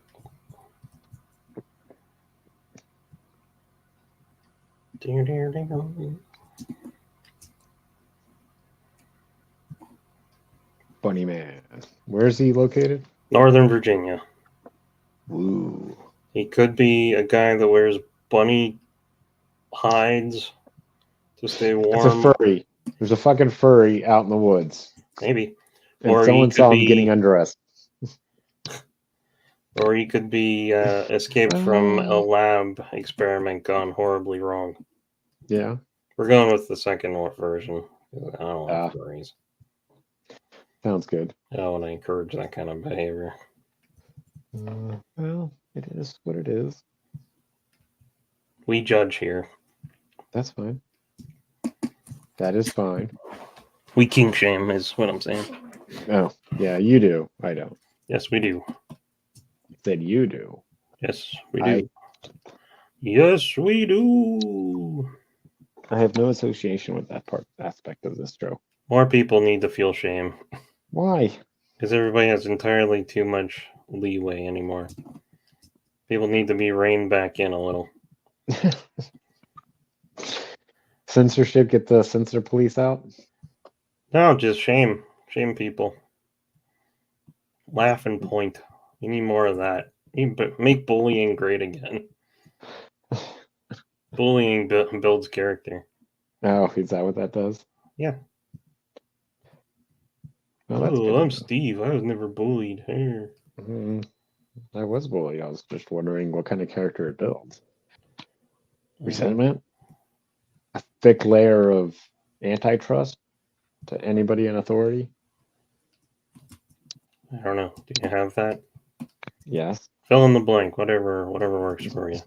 [SPEAKER 3] Bunny Man. Where is he located?
[SPEAKER 2] Northern Virginia.
[SPEAKER 3] Ooh.
[SPEAKER 2] He could be a guy that wears bunny hides to stay warm.
[SPEAKER 3] It's a furry. There's a fucking furry out in the woods.
[SPEAKER 2] Maybe.
[SPEAKER 3] And or someone saw him getting undressed.
[SPEAKER 2] Or he could be escaped from a lab experiment gone horribly wrong.
[SPEAKER 3] Yeah.
[SPEAKER 2] We're going with the second version. I don't like furries.
[SPEAKER 3] Sounds good.
[SPEAKER 2] I don't want to encourage that kind of behavior.
[SPEAKER 3] Well, it is what it is.
[SPEAKER 2] We judge here.
[SPEAKER 3] That's fine. That is fine.
[SPEAKER 2] We kink shame is what I'm saying.
[SPEAKER 3] Oh, yeah, you do. I don't.
[SPEAKER 2] Yes, we do.
[SPEAKER 3] Said you do.
[SPEAKER 2] Yes, we do. Yes, we do.
[SPEAKER 3] I have no association with that aspect of this show.
[SPEAKER 2] More people need to feel shame.
[SPEAKER 3] Why?
[SPEAKER 2] Because everybody has entirely too much leeway anymore. People need to be reined back in a little.
[SPEAKER 3] Censorship, get the censor police out?
[SPEAKER 2] No, just shame. Shame people. Laugh and point. You need more of that. Make bullying great again. Bullying builds character.
[SPEAKER 3] Oh, is that what that does?
[SPEAKER 2] Yeah.
[SPEAKER 3] Well,
[SPEAKER 2] I'm Steve. I was never bullied. Here.
[SPEAKER 3] I was bullied. I was just wondering what kind of character it builds. Resentment? A thick layer of antitrust to anybody in authority?
[SPEAKER 2] I don't know. Do you have that?
[SPEAKER 3] Yes.
[SPEAKER 2] Fill in the blank. Whatever works for you.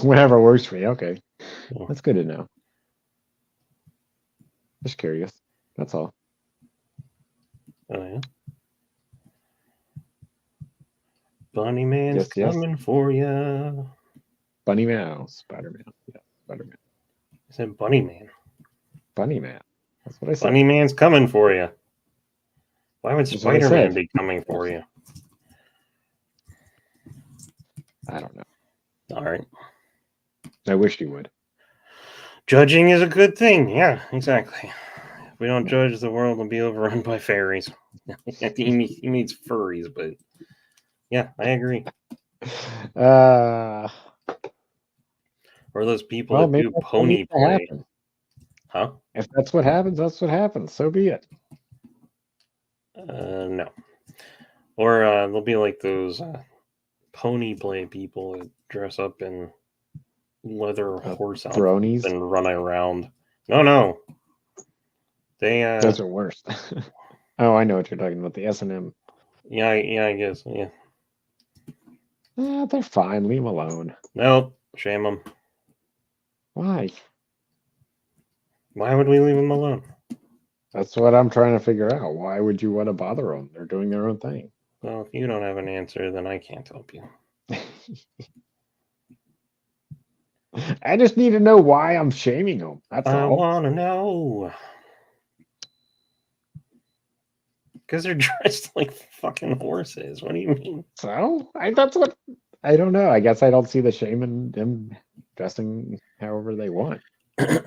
[SPEAKER 3] Whatever works for you. Okay.
[SPEAKER 2] Yeah.
[SPEAKER 3] That's good to know. Just curious. That's all.
[SPEAKER 2] Oh, yeah? Bunny Man's coming for ya.
[SPEAKER 3] Bunny Man. Spider-Man. Yeah, Spider-Man.
[SPEAKER 2] I said Bunny Man.
[SPEAKER 3] Bunny Man. That's what I said.
[SPEAKER 2] Bunny Man's coming for you. Why would Spider-Man be coming for you?
[SPEAKER 3] I don't know.
[SPEAKER 2] All right.
[SPEAKER 3] I wish you would.
[SPEAKER 2] Judging is a good thing. Yeah, exactly. If we don't judge, the world will be overrun by fairies. he needs furries, but yeah, I agree. Or those people that do pony play. Huh?
[SPEAKER 3] If that's what happens, that's what happens. So be it.
[SPEAKER 2] No. Or they'll be like those pony play people that dress up in leather horse outfits and run around. No. They
[SPEAKER 3] those are worse. Oh, I know what you're talking about. The S&M.
[SPEAKER 2] Yeah, I guess. Yeah.
[SPEAKER 3] They're fine. Leave them alone.
[SPEAKER 2] Nope. Shame them.
[SPEAKER 3] Why?
[SPEAKER 2] Why would we leave them alone?
[SPEAKER 3] That's what I'm trying to figure out. Why would you want to bother them? They're doing their own thing.
[SPEAKER 2] Well, if you don't have an answer, then I can't help you.
[SPEAKER 3] I just need to know why I'm shaming them. That's all.
[SPEAKER 2] I want to know. Because they're dressed like fucking horses. What do you mean?
[SPEAKER 3] So? I don't know. I guess I don't see the shame in them dressing however they want. I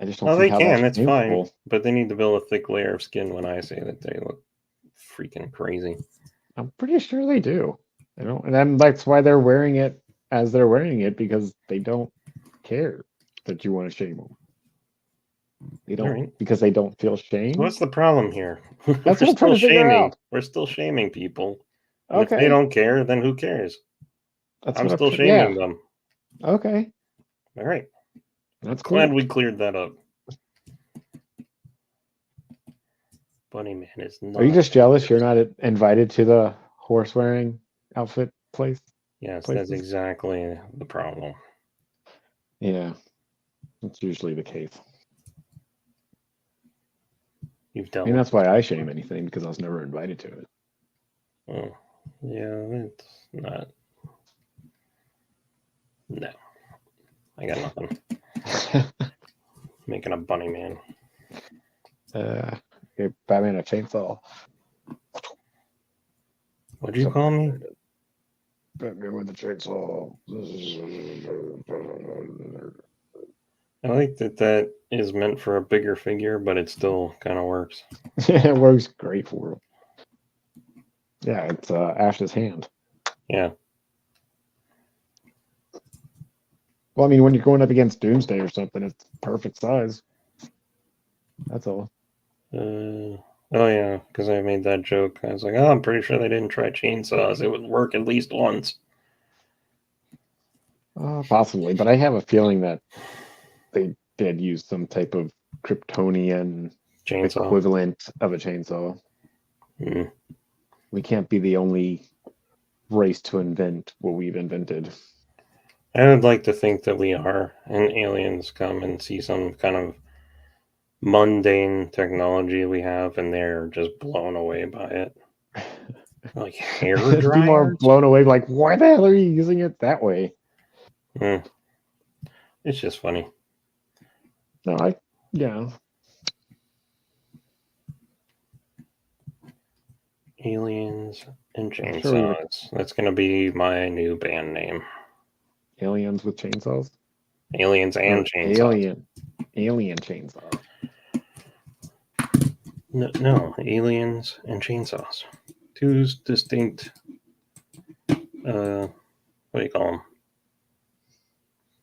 [SPEAKER 3] just don't see how
[SPEAKER 2] that's fine. But they need to build a thick layer of skin when I say that they look freaking crazy.
[SPEAKER 3] I'm pretty sure they do. And then that's why they're wearing it as they're wearing it, because they don't care that you want to shame them. They don't, because they don't feel shame.
[SPEAKER 2] What's the problem here?
[SPEAKER 3] That's what I'm trying to figure out.
[SPEAKER 2] We're still shaming people. And if they don't care, then who cares? I'm still shaming them.
[SPEAKER 3] Okay.
[SPEAKER 2] All right.
[SPEAKER 3] That's cool.
[SPEAKER 2] Glad we cleared that up. Bunny Man is not.
[SPEAKER 3] Are you just jealous you're not invited to the horse wearing outfit place?
[SPEAKER 2] Yes, that's exactly the problem.
[SPEAKER 3] Yeah. That's usually the case.
[SPEAKER 2] You've dealt
[SPEAKER 3] that's why I shame anything, because I was never invited to it.
[SPEAKER 2] Oh, yeah, it's not. No. I got nothing. Making a Bunny Man.
[SPEAKER 3] Okay, Batman a chainsaw.
[SPEAKER 2] What'd you call me?
[SPEAKER 3] Batman with a chainsaw.
[SPEAKER 2] I like that is meant for a bigger figure, but it still kind of works.
[SPEAKER 3] It works great for him. Yeah, it's Ash's hand.
[SPEAKER 2] Yeah.
[SPEAKER 3] Well, I mean, when you're going up against Doomsday or something, it's perfect size. That's all.
[SPEAKER 2] Oh, yeah, because I made that joke. I was like, I'm pretty sure they didn't try chainsaws. It would work at least once.
[SPEAKER 3] Possibly, but I have a feeling that they did use some type of Kryptonian equivalent of a chainsaw.
[SPEAKER 2] Mm.
[SPEAKER 3] We can't be the only race to invent what we've invented.
[SPEAKER 2] I would like to think that we are, and aliens come and see some kind of mundane technology we have, and they're just blown away by it. Like hair dryers?
[SPEAKER 3] People are blown away, like, why the hell are you using it that way?
[SPEAKER 2] It's just funny.
[SPEAKER 3] No, yeah.
[SPEAKER 2] Aliens and
[SPEAKER 3] I'm sure we would-
[SPEAKER 2] chainsaws. That's gonna be my new band name.
[SPEAKER 3] Aliens with chainsaws.
[SPEAKER 2] Aliens and chainsaws.
[SPEAKER 3] Alien chainsaw.
[SPEAKER 2] No, aliens and chainsaws. Two distinct. What do you call them?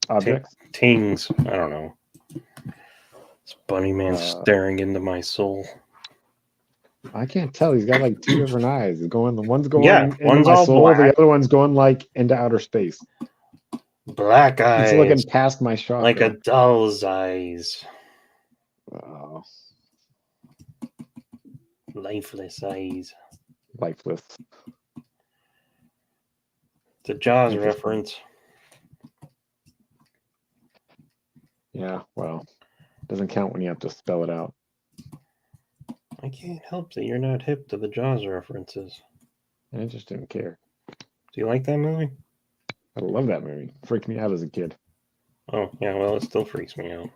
[SPEAKER 3] Objects.
[SPEAKER 2] Tings. I don't know. This bunny man staring into my soul.
[SPEAKER 3] I can't tell. He's got like two different eyes. The one's going into
[SPEAKER 2] one's
[SPEAKER 3] my
[SPEAKER 2] all
[SPEAKER 3] soul.
[SPEAKER 2] black.
[SPEAKER 3] The other one's going like into outer space.
[SPEAKER 2] Black eyes.
[SPEAKER 3] He's looking past my shotgun.
[SPEAKER 2] Like a doll's eyes.
[SPEAKER 3] Oh.
[SPEAKER 2] Lifeless eyes.
[SPEAKER 3] Lifeless.
[SPEAKER 2] It's a Jaws reference.
[SPEAKER 3] Yeah, well, doesn't count when you have to spell it out.
[SPEAKER 2] I can't help that you're not hip to the Jaws references.
[SPEAKER 3] I just didn't care.
[SPEAKER 2] Do you like that movie?
[SPEAKER 3] I love that movie. Freaked me out as a kid.
[SPEAKER 2] Oh, yeah, well, it still freaks me out.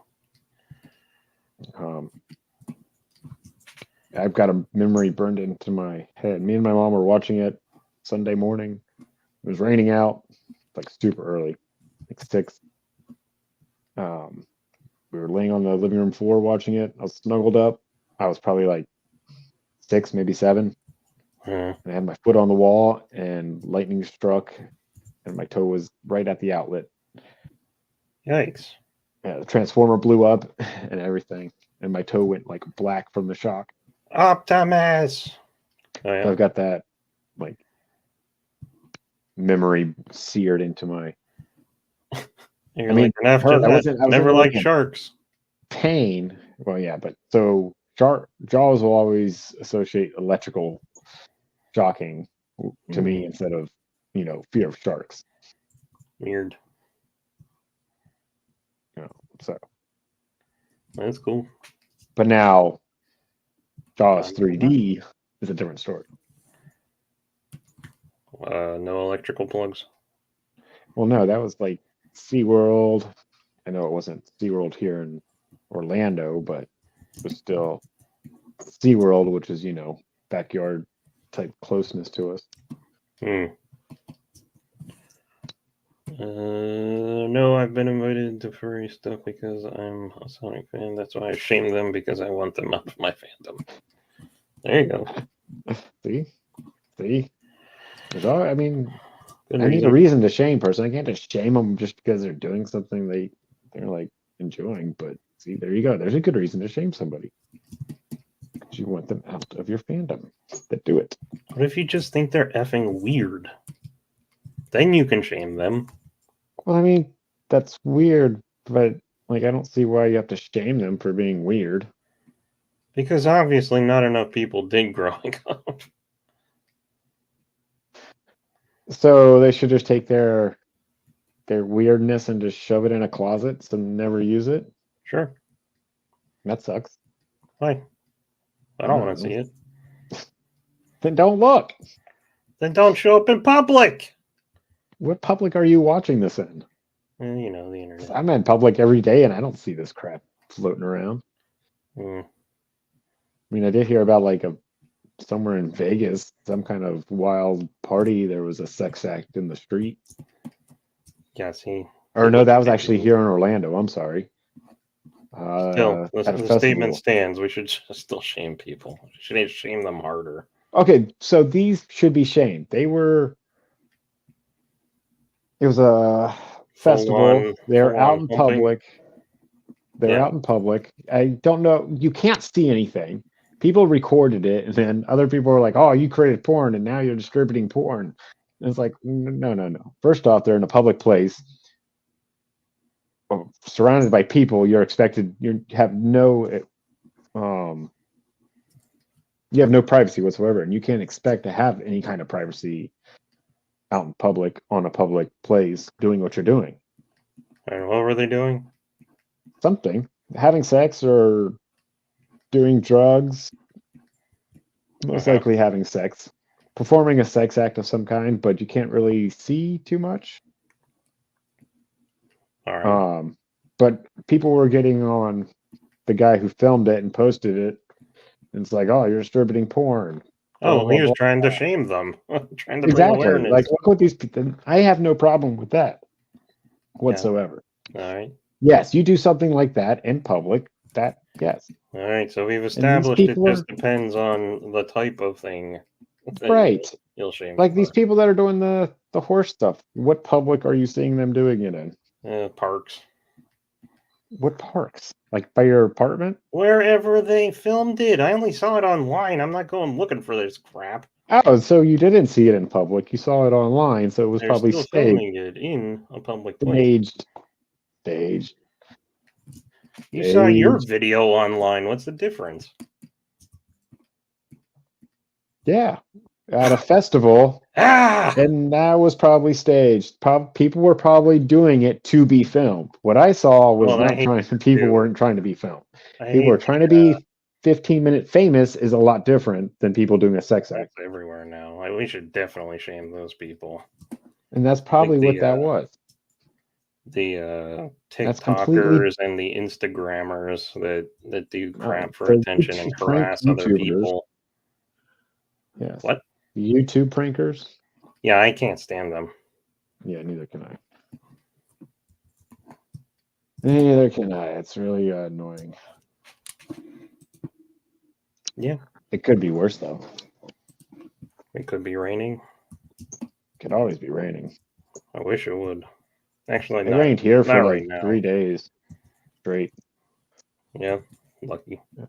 [SPEAKER 3] I've got a memory burned into my head. Me and my mom were watching it Sunday morning. It was raining out, like super early, like 6. We were laying on the living room floor watching it. I was snuggled up. I was probably like 6, maybe 7. And I had my foot on the wall, and lightning struck, and my toe was right at the outlet.
[SPEAKER 2] Yikes.
[SPEAKER 3] Yeah, the transformer blew up and everything, and my toe went like black from the shock.
[SPEAKER 2] Optimus! Oh, yeah.
[SPEAKER 3] So I've got that like memory seared into my.
[SPEAKER 2] You're like, after that, I never liked sharks.
[SPEAKER 3] Pain. Well, yeah, but so Jaws will always associate electrical shocking to me instead of, fear of sharks.
[SPEAKER 2] Weird.
[SPEAKER 3] So
[SPEAKER 2] that's cool.
[SPEAKER 3] But now Jaws 3D is a different story.
[SPEAKER 2] No electrical plugs.
[SPEAKER 3] Well, no, that was like SeaWorld. I know it wasn't SeaWorld here in Orlando, but it was still SeaWorld, which is, backyard type closeness to us.
[SPEAKER 2] No, I've been invited to furry stuff because I'm a Sonic fan. That's why I shame them, because I want them out of my fandom. There you go.
[SPEAKER 3] See? I mean, I need a reason to shame person. I can't just shame them just because they're doing something they're like enjoying. But see, there you go. There's a good reason to shame somebody. Because you want them out of your fandom that do it.
[SPEAKER 2] What if you just think they're effing weird? Then you can shame them.
[SPEAKER 3] Well, I mean, that's weird, but like, I don't see why you have to shame them for being weird.
[SPEAKER 2] Because obviously not enough people did growing up.
[SPEAKER 3] So they should just take their weirdness and just shove it in a closet and never use it?
[SPEAKER 2] Sure.
[SPEAKER 3] That sucks.
[SPEAKER 2] Why? I don't want to see it.
[SPEAKER 3] Then don't look.
[SPEAKER 2] Then don't show up in public.
[SPEAKER 3] What public are you watching this in?
[SPEAKER 2] The internet.
[SPEAKER 3] I'm in public every day and I don't see this crap floating around. I mean, I did hear about like somewhere in Vegas, some kind of wild party. There was a sex act in the street.
[SPEAKER 2] Yeah, see.
[SPEAKER 3] Or no, that was actually here in Orlando. I'm sorry.
[SPEAKER 2] Still, the statement stands. We should just still shame people. We should shame them harder.
[SPEAKER 3] Okay, so these should be shamed. It was a festival. They're out in public. They're out in public. I don't know. You can't see anything. People recorded it, and then other people were like, "Oh, you created porn, and now you're distributing porn." And it's like, no. First off, they're in a public place, surrounded by people. You have no privacy whatsoever, and you can't expect to have any kind of privacy out in public on a public place doing what you're doing.
[SPEAKER 2] And what were they doing?
[SPEAKER 3] Something, having sex or doing drugs. Most likely having sex, performing a sex act of some kind, but you can't really see too much.
[SPEAKER 2] All right.
[SPEAKER 3] But people were getting on the guy who filmed it and posted it. And it's like, oh, you're distributing porn.
[SPEAKER 2] Oh,
[SPEAKER 3] Blah,
[SPEAKER 2] he
[SPEAKER 3] blah,
[SPEAKER 2] was
[SPEAKER 3] blah.
[SPEAKER 2] trying to shame them, trying to bring
[SPEAKER 3] Exactly.
[SPEAKER 2] awareness.
[SPEAKER 3] Like, look what these people. I have no problem with that whatsoever.
[SPEAKER 2] All right.
[SPEAKER 3] Yes, you do something like that in public. That yes,
[SPEAKER 2] All right. So we've established it just depends on the type of thing. that
[SPEAKER 3] right.
[SPEAKER 2] You'll shame.
[SPEAKER 3] Like these people that are doing the horse stuff. What public are you seeing them doing it in?
[SPEAKER 2] Parks.
[SPEAKER 3] What parks? Like by your apartment?
[SPEAKER 2] Wherever they filmed it. I only saw it online. I'm not going looking for this crap.
[SPEAKER 3] Oh, so you didn't see it in public. You saw it online, so it was
[SPEAKER 2] They're
[SPEAKER 3] probably
[SPEAKER 2] still
[SPEAKER 3] staged.
[SPEAKER 2] filming it in a public place.
[SPEAKER 3] Staged.
[SPEAKER 2] You saw your video online. What's the difference?
[SPEAKER 3] Yeah. At a festival. And that was probably staged. People were probably doing it to be filmed. What I saw was people weren't trying to be filmed. People were trying to be 15-minute famous is a lot different than people doing a sex act.
[SPEAKER 2] That's everywhere now. We should definitely shame those people.
[SPEAKER 3] And that's probably what that was.
[SPEAKER 2] The TikTokers and the Instagrammers that do crap for attention and harass other people.
[SPEAKER 3] Yes.
[SPEAKER 2] What?
[SPEAKER 3] The YouTube prankers?
[SPEAKER 2] Yeah, I can't stand them.
[SPEAKER 3] Yeah, neither can I. Neither can I. It's really annoying.
[SPEAKER 2] Yeah.
[SPEAKER 3] It could be worse, though.
[SPEAKER 2] It could be raining.
[SPEAKER 3] It could always be raining.
[SPEAKER 2] I wish it would. Actually,
[SPEAKER 3] it rained here for
[SPEAKER 2] like
[SPEAKER 3] right 3 days straight.
[SPEAKER 2] Yeah, lucky. Yeah.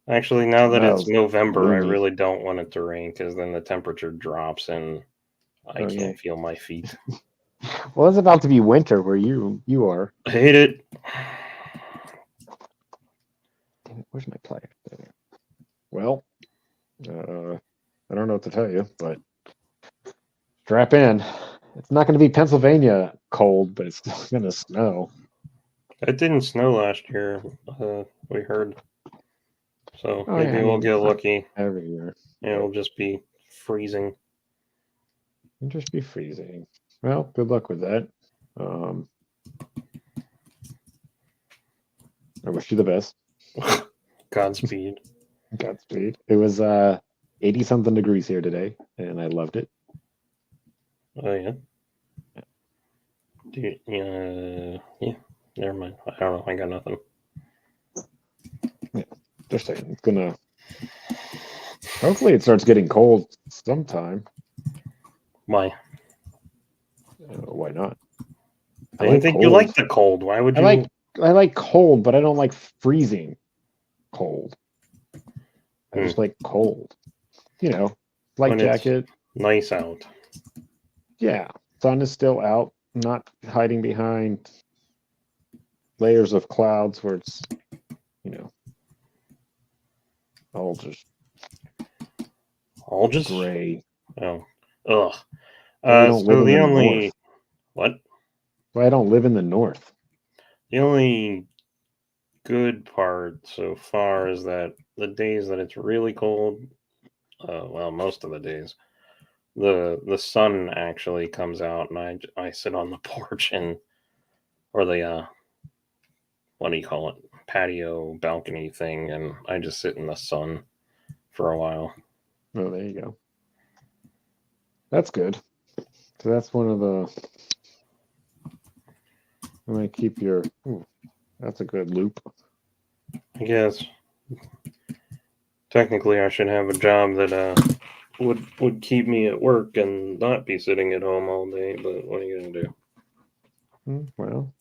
[SPEAKER 2] Actually, now that it's November, I really don't want it to rain because then the temperature drops and I can't feel my feet.
[SPEAKER 3] Well, it's about to be winter where you are.
[SPEAKER 2] I hate it.
[SPEAKER 3] Damn it, where's my player? Well, I don't know what to tell you, but strap in. It's not going to be Pennsylvania cold, but it's still going to snow.
[SPEAKER 2] It didn't snow last year, we heard. So maybe we'll get lucky.
[SPEAKER 3] Every year.
[SPEAKER 2] Yeah, it'll just be freezing.
[SPEAKER 3] It'll just be freezing. Well, good luck with that. I wish you the best.
[SPEAKER 2] Godspeed.
[SPEAKER 3] Godspeed. It was 80-something degrees here today, and I loved it.
[SPEAKER 2] Oh, yeah? Yeah. Never mind. I don't know. I got nothing.
[SPEAKER 3] Yeah. Just saying. It's gonna... Hopefully it starts getting cold sometime.
[SPEAKER 2] Why?
[SPEAKER 3] Why not?
[SPEAKER 2] I didn't think you like the cold. Why would you?
[SPEAKER 3] I like cold, but I don't like freezing cold. I just like cold. You know, light jacket.
[SPEAKER 2] Nice out.
[SPEAKER 3] Yeah. Sun is still out, not hiding behind layers of clouds where it's, you know, all just gray.
[SPEAKER 2] Oh. Ugh. So the only... What?
[SPEAKER 3] Well, I don't live in the north.
[SPEAKER 2] The only good part so far is that the days that it's really cold, well, most of the days, the sun actually comes out, and I sit on the porch or the what do you call it, patio balcony thing, and I just sit in the sun for a while.
[SPEAKER 3] Oh, there you go. That's good. So that's one of the. I'm gonna keep your. Ooh, that's a good loop.
[SPEAKER 2] I guess. Technically, I should have a job that would keep me at work and not be sitting at home all day. But what are you gonna do?
[SPEAKER 3] Well.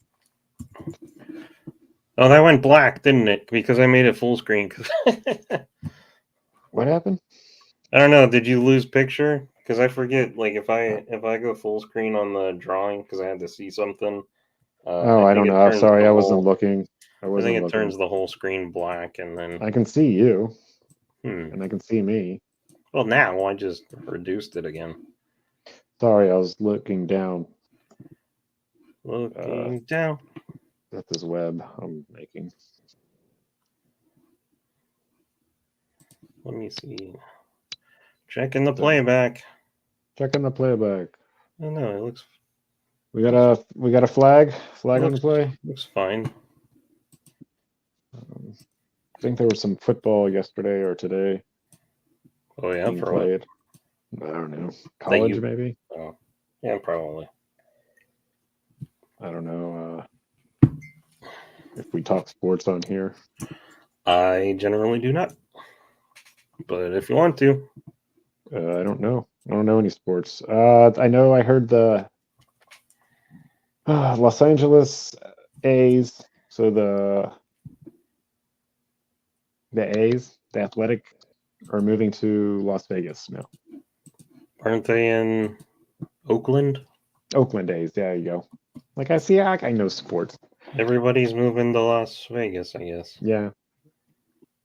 [SPEAKER 2] Oh, that went black, didn't it? Because I made it full screen.
[SPEAKER 3] What happened?
[SPEAKER 2] I don't know. Did you lose picture? Because I forget. Like if I go full screen on the drawing because I had to see something.
[SPEAKER 3] I don't know. I'm sorry, I wasn't looking. I
[SPEAKER 2] think it turns the whole screen black, and then
[SPEAKER 3] I can see you, and I can see me.
[SPEAKER 2] Well, now I just reduced it again.
[SPEAKER 3] Sorry, I was looking down.
[SPEAKER 2] Looking down
[SPEAKER 3] at this web I'm making.
[SPEAKER 2] Let me see. Checking the playback.
[SPEAKER 3] Checking the playback.
[SPEAKER 2] Oh no, it looks.
[SPEAKER 3] We got a flag on the play.
[SPEAKER 2] Looks fine.
[SPEAKER 3] think there was some football yesterday or today
[SPEAKER 2] Oh yeah,
[SPEAKER 3] being
[SPEAKER 2] for what?
[SPEAKER 3] played. I don't know. College,
[SPEAKER 2] you-
[SPEAKER 3] maybe?
[SPEAKER 2] Oh, yeah, probably.
[SPEAKER 3] I don't know if we talk sports on here.
[SPEAKER 2] I generally do not, but if you want to,
[SPEAKER 3] I don't know. I don't know any sports. I know I heard the Los Angeles A's. So the A's, the Athletic, are moving to Las Vegas now.
[SPEAKER 2] aren't they in Oakland?
[SPEAKER 3] Oakland A's. There you go. Like I see, I know sports.
[SPEAKER 2] Everybody's moving to Las Vegas, I guess.
[SPEAKER 3] Yeah.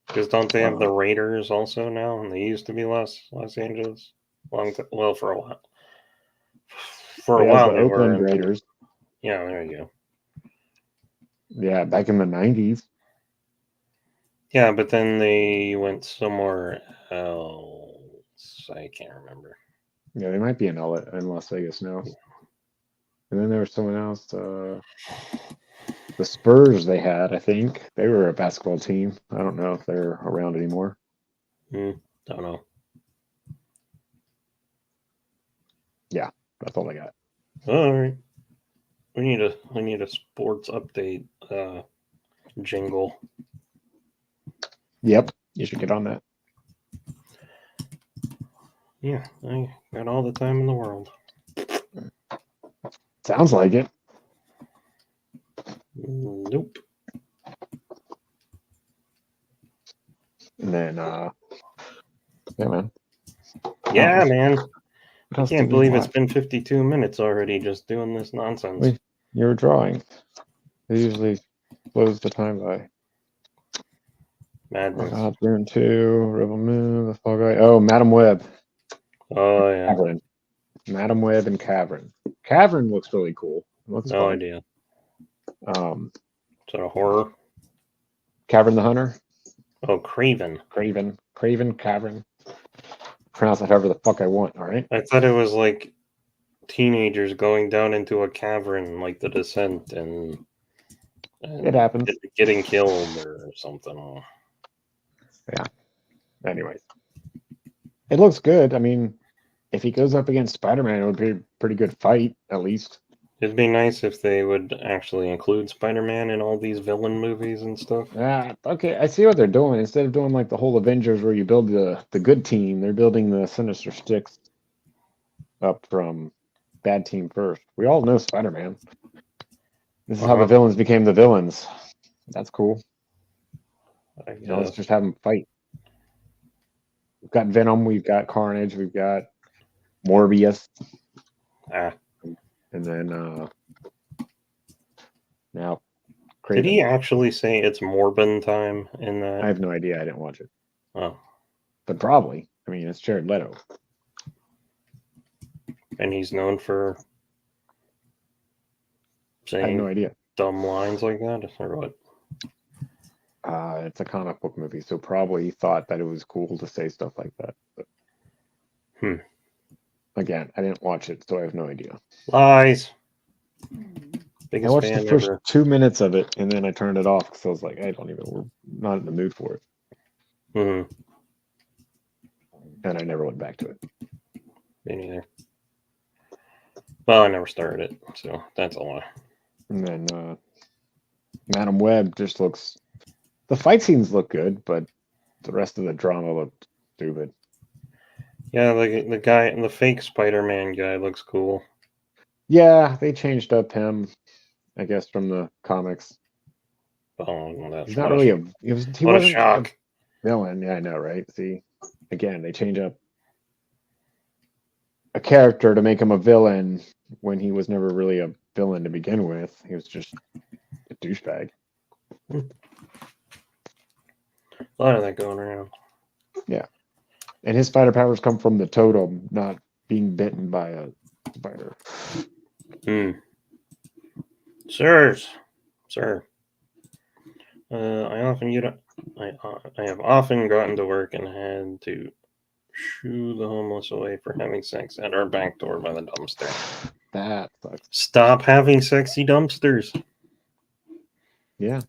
[SPEAKER 2] Because don't they have the Raiders also now? And they used to be Los Angeles. Well, for a while. For a
[SPEAKER 3] They have
[SPEAKER 2] while
[SPEAKER 3] the
[SPEAKER 2] they were.
[SPEAKER 3] Oakland Raiders.
[SPEAKER 2] Yeah, there you go.
[SPEAKER 3] Yeah, back in the 90s.
[SPEAKER 2] Yeah, but then they went somewhere else. I can't remember.
[SPEAKER 3] Yeah, they might be in Las Vegas now. And then there was someone else. The Spurs they had, I think. They were a basketball team. I don't know if they're around anymore.
[SPEAKER 2] Don't know.
[SPEAKER 3] Yeah, that's all I got.
[SPEAKER 2] All right. We need a sports update jingle.
[SPEAKER 3] Yep, you should get on that.
[SPEAKER 2] Yeah, I got all the time in the world.
[SPEAKER 3] Sounds like it.
[SPEAKER 2] Nope.
[SPEAKER 3] And then, yeah, man.
[SPEAKER 2] Yeah, man.
[SPEAKER 3] What
[SPEAKER 2] I
[SPEAKER 3] else
[SPEAKER 2] can't
[SPEAKER 3] did we
[SPEAKER 2] believe it's
[SPEAKER 3] watch?
[SPEAKER 2] been 52 minutes already just doing this nonsense.
[SPEAKER 3] Wait, you were drawing. It usually blows the time by.
[SPEAKER 2] Madness.
[SPEAKER 3] Godburn 2, Rebel Moon, The Fall Guy. Oh, Madam Web.
[SPEAKER 2] Oh, yeah.
[SPEAKER 3] Cavern. Madam Web and Cavern. Cavern looks really cool. Looks
[SPEAKER 2] No
[SPEAKER 3] fun.
[SPEAKER 2] idea.
[SPEAKER 3] Is
[SPEAKER 2] that a horror?
[SPEAKER 3] Cavern the Hunter?
[SPEAKER 2] Oh, Craven.
[SPEAKER 3] Craven, Cavern. Pronounce it however the fuck I want, all right?
[SPEAKER 2] I thought it was like teenagers going down into a cavern like The Descent and
[SPEAKER 3] It happens.
[SPEAKER 2] getting killed or something.
[SPEAKER 3] Yeah. Anyways. It looks good. I mean, if he goes up against Spider-Man, it would be a pretty good fight, at least.
[SPEAKER 2] It'd be nice if they would actually include Spider-Man in all these villain movies and stuff.
[SPEAKER 3] Yeah, okay, I see what they're doing. Instead of doing like the whole Avengers where you build the good team, they're building the Sinister Six up from bad team first. We all know Spider-Man. This is how the villains became the villains. That's cool. Let's just have them fight. We've got Venom, we've got Carnage, we've got Morbius. And then now Craven.
[SPEAKER 2] Did he actually say it's Morbin time in that?
[SPEAKER 3] I have no idea. I didn't watch it.
[SPEAKER 2] Oh.
[SPEAKER 3] But probably. I mean, it's Jared Leto.
[SPEAKER 2] And he's known for saying
[SPEAKER 3] I have no idea.
[SPEAKER 2] dumb lines like that, or what?
[SPEAKER 3] It's a comic book movie, so probably thought that it was cool to say stuff like that. But again, I didn't watch it, so I have no idea.
[SPEAKER 2] Lies. Biggest
[SPEAKER 3] I watched
[SPEAKER 2] fan
[SPEAKER 3] the first
[SPEAKER 2] ever.
[SPEAKER 3] 2 minutes of it, and then I turned it off because I was like, we're not in the mood for it.
[SPEAKER 2] Mm-hmm.
[SPEAKER 3] And I never went back to it.
[SPEAKER 2] Me neither. Well, I never started it, so that's a lie.
[SPEAKER 3] And then Madam Web just looks... The fight scenes look good, but the rest of the drama looked stupid.
[SPEAKER 2] Yeah, the guy, the fake Spider-Man guy looks cool.
[SPEAKER 3] Yeah, they changed up him, I guess, from the comics.
[SPEAKER 2] Oh, that's
[SPEAKER 3] He's not really he
[SPEAKER 2] what
[SPEAKER 3] wasn't
[SPEAKER 2] a shock.
[SPEAKER 3] A villain. Yeah, I know, right? See, again, they change up a character to make him a villain when he was never really a villain to begin with. He was just a douchebag.
[SPEAKER 2] A lot of that going around.
[SPEAKER 3] Yeah. And his spider powers come from the totem, not being bitten by a spider.
[SPEAKER 2] Sirs, sir. I have often gotten to work and had to shoo the homeless away for having sex at our back door by the dumpster.
[SPEAKER 3] That sucks.
[SPEAKER 2] Stop having sexy dumpsters.
[SPEAKER 3] Yeah.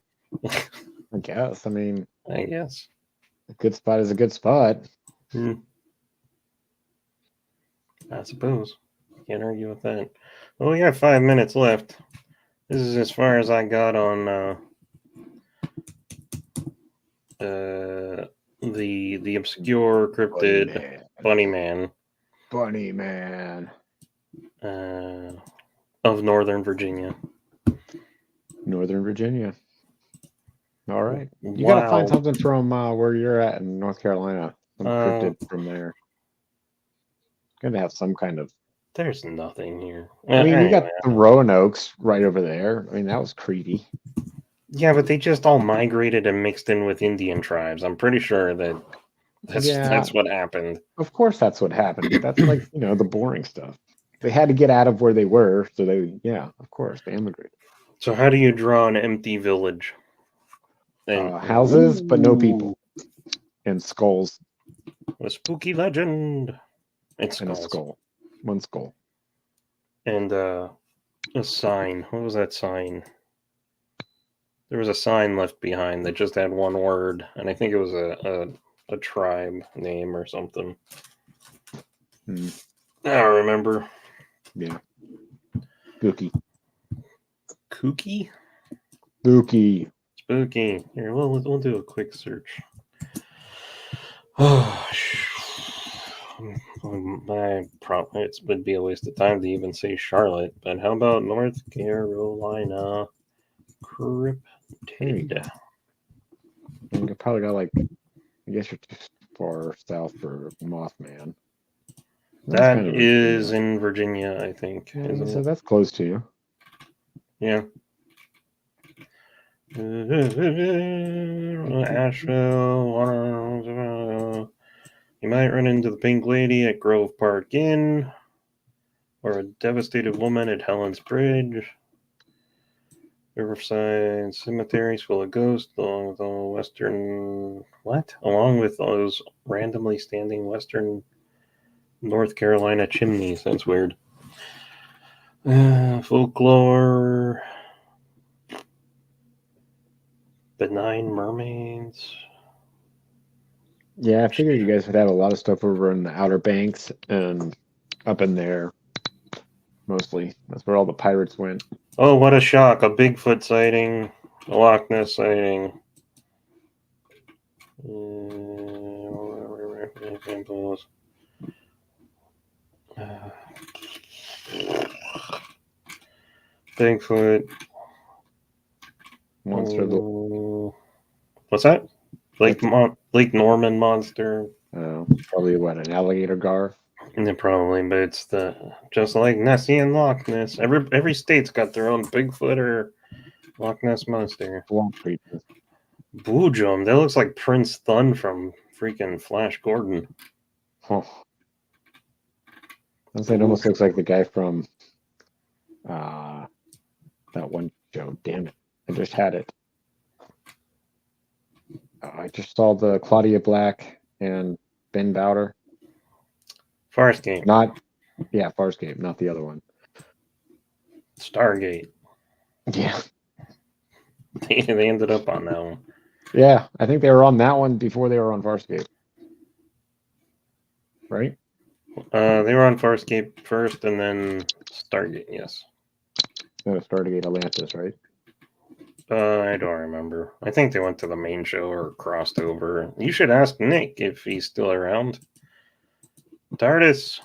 [SPEAKER 3] I guess. I mean,
[SPEAKER 2] I guess.
[SPEAKER 3] a good spot is a good spot.
[SPEAKER 2] I suppose. Can't argue with that. Well, we got 5 minutes left. This is as far as I got on the obscure cryptid Bunny Man.
[SPEAKER 3] Bunny Man.
[SPEAKER 2] Of Northern Virginia.
[SPEAKER 3] Northern Virginia. All right. You
[SPEAKER 2] Wow.
[SPEAKER 3] gotta find something from where you're at in North Carolina. Some cryptid from there. Gonna have some kind of.
[SPEAKER 2] There's nothing here.
[SPEAKER 3] I mean,
[SPEAKER 2] anyway.
[SPEAKER 3] you got the Roanoke's right over there. I mean, that was creepy.
[SPEAKER 2] Yeah, but they just all migrated and mixed in with Indian tribes. I'm pretty sure that's what happened.
[SPEAKER 3] Of course, that's what happened. But that's like the boring stuff. They had to get out of where they were, so of course, they immigrated.
[SPEAKER 2] So how do you draw an empty village?
[SPEAKER 3] Houses, but no people, and skulls.
[SPEAKER 2] A spooky legend. It's
[SPEAKER 3] and a skull. One skull.
[SPEAKER 2] And a sign. What was that sign? There was a sign left behind that just had one word, and I think it was a tribe name or something. I don't remember.
[SPEAKER 3] Yeah. Spooky.
[SPEAKER 2] Kooky?
[SPEAKER 3] Spooky.
[SPEAKER 2] Spooky. Here, we'll do a quick search. Oh, it would be a waste of time to even say Charlotte, but how about North Carolina Cryptid?
[SPEAKER 3] You probably got I guess you're too far south for Mothman.
[SPEAKER 2] That is in Virginia, I think.
[SPEAKER 3] Yeah, so that's close to you.
[SPEAKER 2] Yeah. Asheville. You might run into the Pink Lady at Grove Park Inn, or a devastated woman at Helen's Bridge. Riverside Cemetery is full of ghosts along with all western along with those randomly standing western North Carolina chimneys. That's weird. Folklore. Benign mermaids.
[SPEAKER 3] Yeah, I figured you guys would have a lot of stuff over in the Outer Banks and up in there. Mostly. That's where all the pirates went.
[SPEAKER 2] Oh, what a shock. A Bigfoot sighting. A Loch Ness sighting. Examples. Bigfoot.
[SPEAKER 3] Monster.
[SPEAKER 2] What's that? Lake Norman monster.
[SPEAKER 3] Probably an alligator gar.
[SPEAKER 2] Yeah, probably, but it's just like Nessie and Loch Ness. Every state's got their own Bigfoot or Loch Ness monster.
[SPEAKER 3] Swamp creatures.
[SPEAKER 2] Boojum. That looks like Prince Thun from freaking Flash Gordon.
[SPEAKER 3] It almost looks like the guy from that one show. Damn it. I just had it. I just saw the Claudia Black and Ben Bowder.
[SPEAKER 2] Farscape.
[SPEAKER 3] Farscape, not the other one.
[SPEAKER 2] Stargate.
[SPEAKER 3] Yeah.
[SPEAKER 2] They ended up on that one.
[SPEAKER 3] Yeah, I think they were on that one before they were on Farscape. Right?
[SPEAKER 2] They were on Farscape first and then Stargate, yes.
[SPEAKER 3] No, Stargate Atlantis, right?
[SPEAKER 2] I don't remember. I think they went to the main show or crossed over. You should ask Nick if he's still around. TARDIS.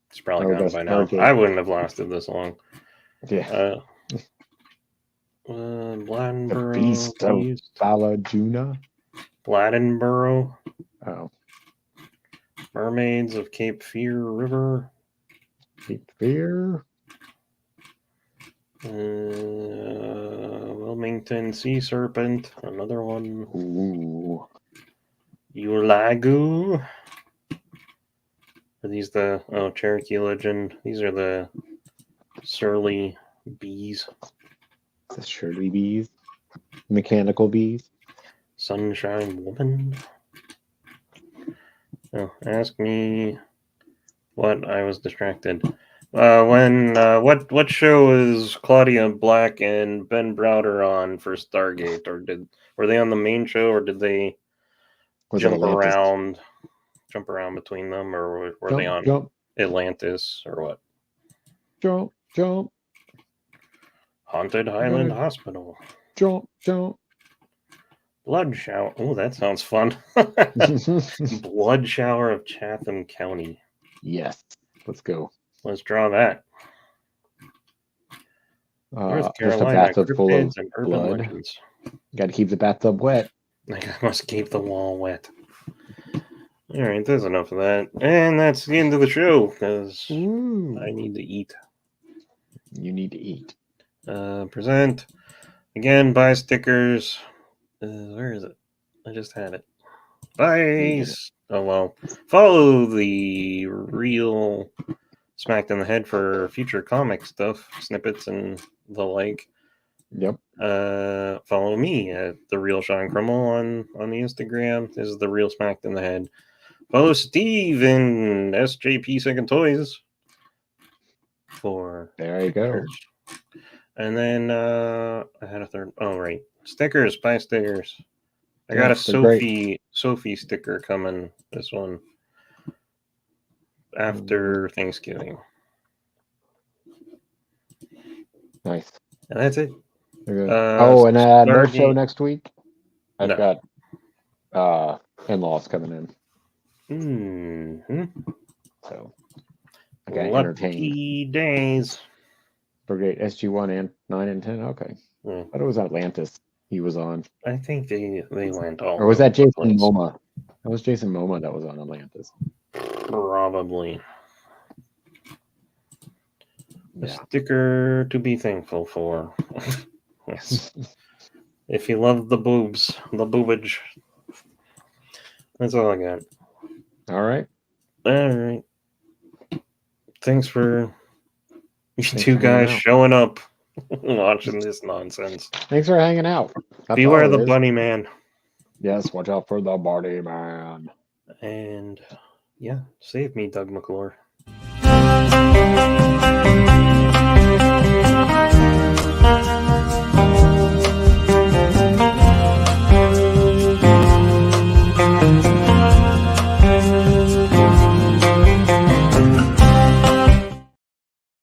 [SPEAKER 2] It's probably gone by now. I wouldn't have lasted this long.
[SPEAKER 3] Yeah.
[SPEAKER 2] Bladdenborough.
[SPEAKER 3] The Beast of Balajuna.
[SPEAKER 2] Bladdenborough.
[SPEAKER 3] Oh.
[SPEAKER 2] Mermaids of Cape Fear River.
[SPEAKER 3] Cape Fear.
[SPEAKER 2] Wilmington Sea Serpent. Another one.
[SPEAKER 3] Ooh.
[SPEAKER 2] Ulagu. Are these Cherokee Legend? These are the surly bees.
[SPEAKER 3] The Shirley bees. Mechanical bees.
[SPEAKER 2] Sunshine Woman. Oh, ask me what I was distracted. What show is Claudia Black and Ben Browder on for Stargate, or were they on the main show, or did they jump around between them, or were they on Atlantis or what?
[SPEAKER 3] Jump.
[SPEAKER 2] Haunted Highland Hospital.
[SPEAKER 3] Jump.
[SPEAKER 2] Blood shower. Oh, that sounds fun. Blood shower of Chatham County.
[SPEAKER 3] Yes. Let's go.
[SPEAKER 2] Let's draw that. North Carolina,
[SPEAKER 3] a bathtub full of
[SPEAKER 2] cryptids and urban
[SPEAKER 3] blood.
[SPEAKER 2] legends.
[SPEAKER 3] Got to keep the bathtub wet.
[SPEAKER 2] I must keep the wall wet. All right, there's enough of that. And that's the end of the show, because I need to eat.
[SPEAKER 3] You need to eat.
[SPEAKER 2] Present. Again, buy stickers. Where is it? I just had it. Buy. Oh, well. Follow the real Smacked in the Head for future comic stuff, snippets, and the like.
[SPEAKER 3] Yep.
[SPEAKER 2] Follow me at the Real Sean Crummel on the Instagram. This is the Real Smacked in the Head. Follow Steve and SJP Second Toys for
[SPEAKER 3] there you go.
[SPEAKER 2] And then I had a third. Oh right, stickers. Buy stickers. I got a Sophie sticker coming. This one after Thanksgiving.
[SPEAKER 3] Nice.
[SPEAKER 2] And that's it.
[SPEAKER 3] And no show next week. I've got in-laws coming in. So I got entertained.
[SPEAKER 2] Days.
[SPEAKER 3] Brigade SG1 and 9 and 10. Okay. I thought it was Atlantis he was on.
[SPEAKER 2] I think they went all.
[SPEAKER 3] Or was that Jason Momoa? That was Jason Momoa that was on Atlantis.
[SPEAKER 2] Probably. A sticker to be thankful for. Yes. If you love the boobs, the boobage. That's all I got.
[SPEAKER 3] All right.
[SPEAKER 2] Thanks for you two guys showing up, watching this nonsense.
[SPEAKER 3] Thanks for hanging out.
[SPEAKER 2] Beware the bunny man.
[SPEAKER 3] Yes, watch out for the bunny man.
[SPEAKER 2] And yeah, save me, Doug McClure.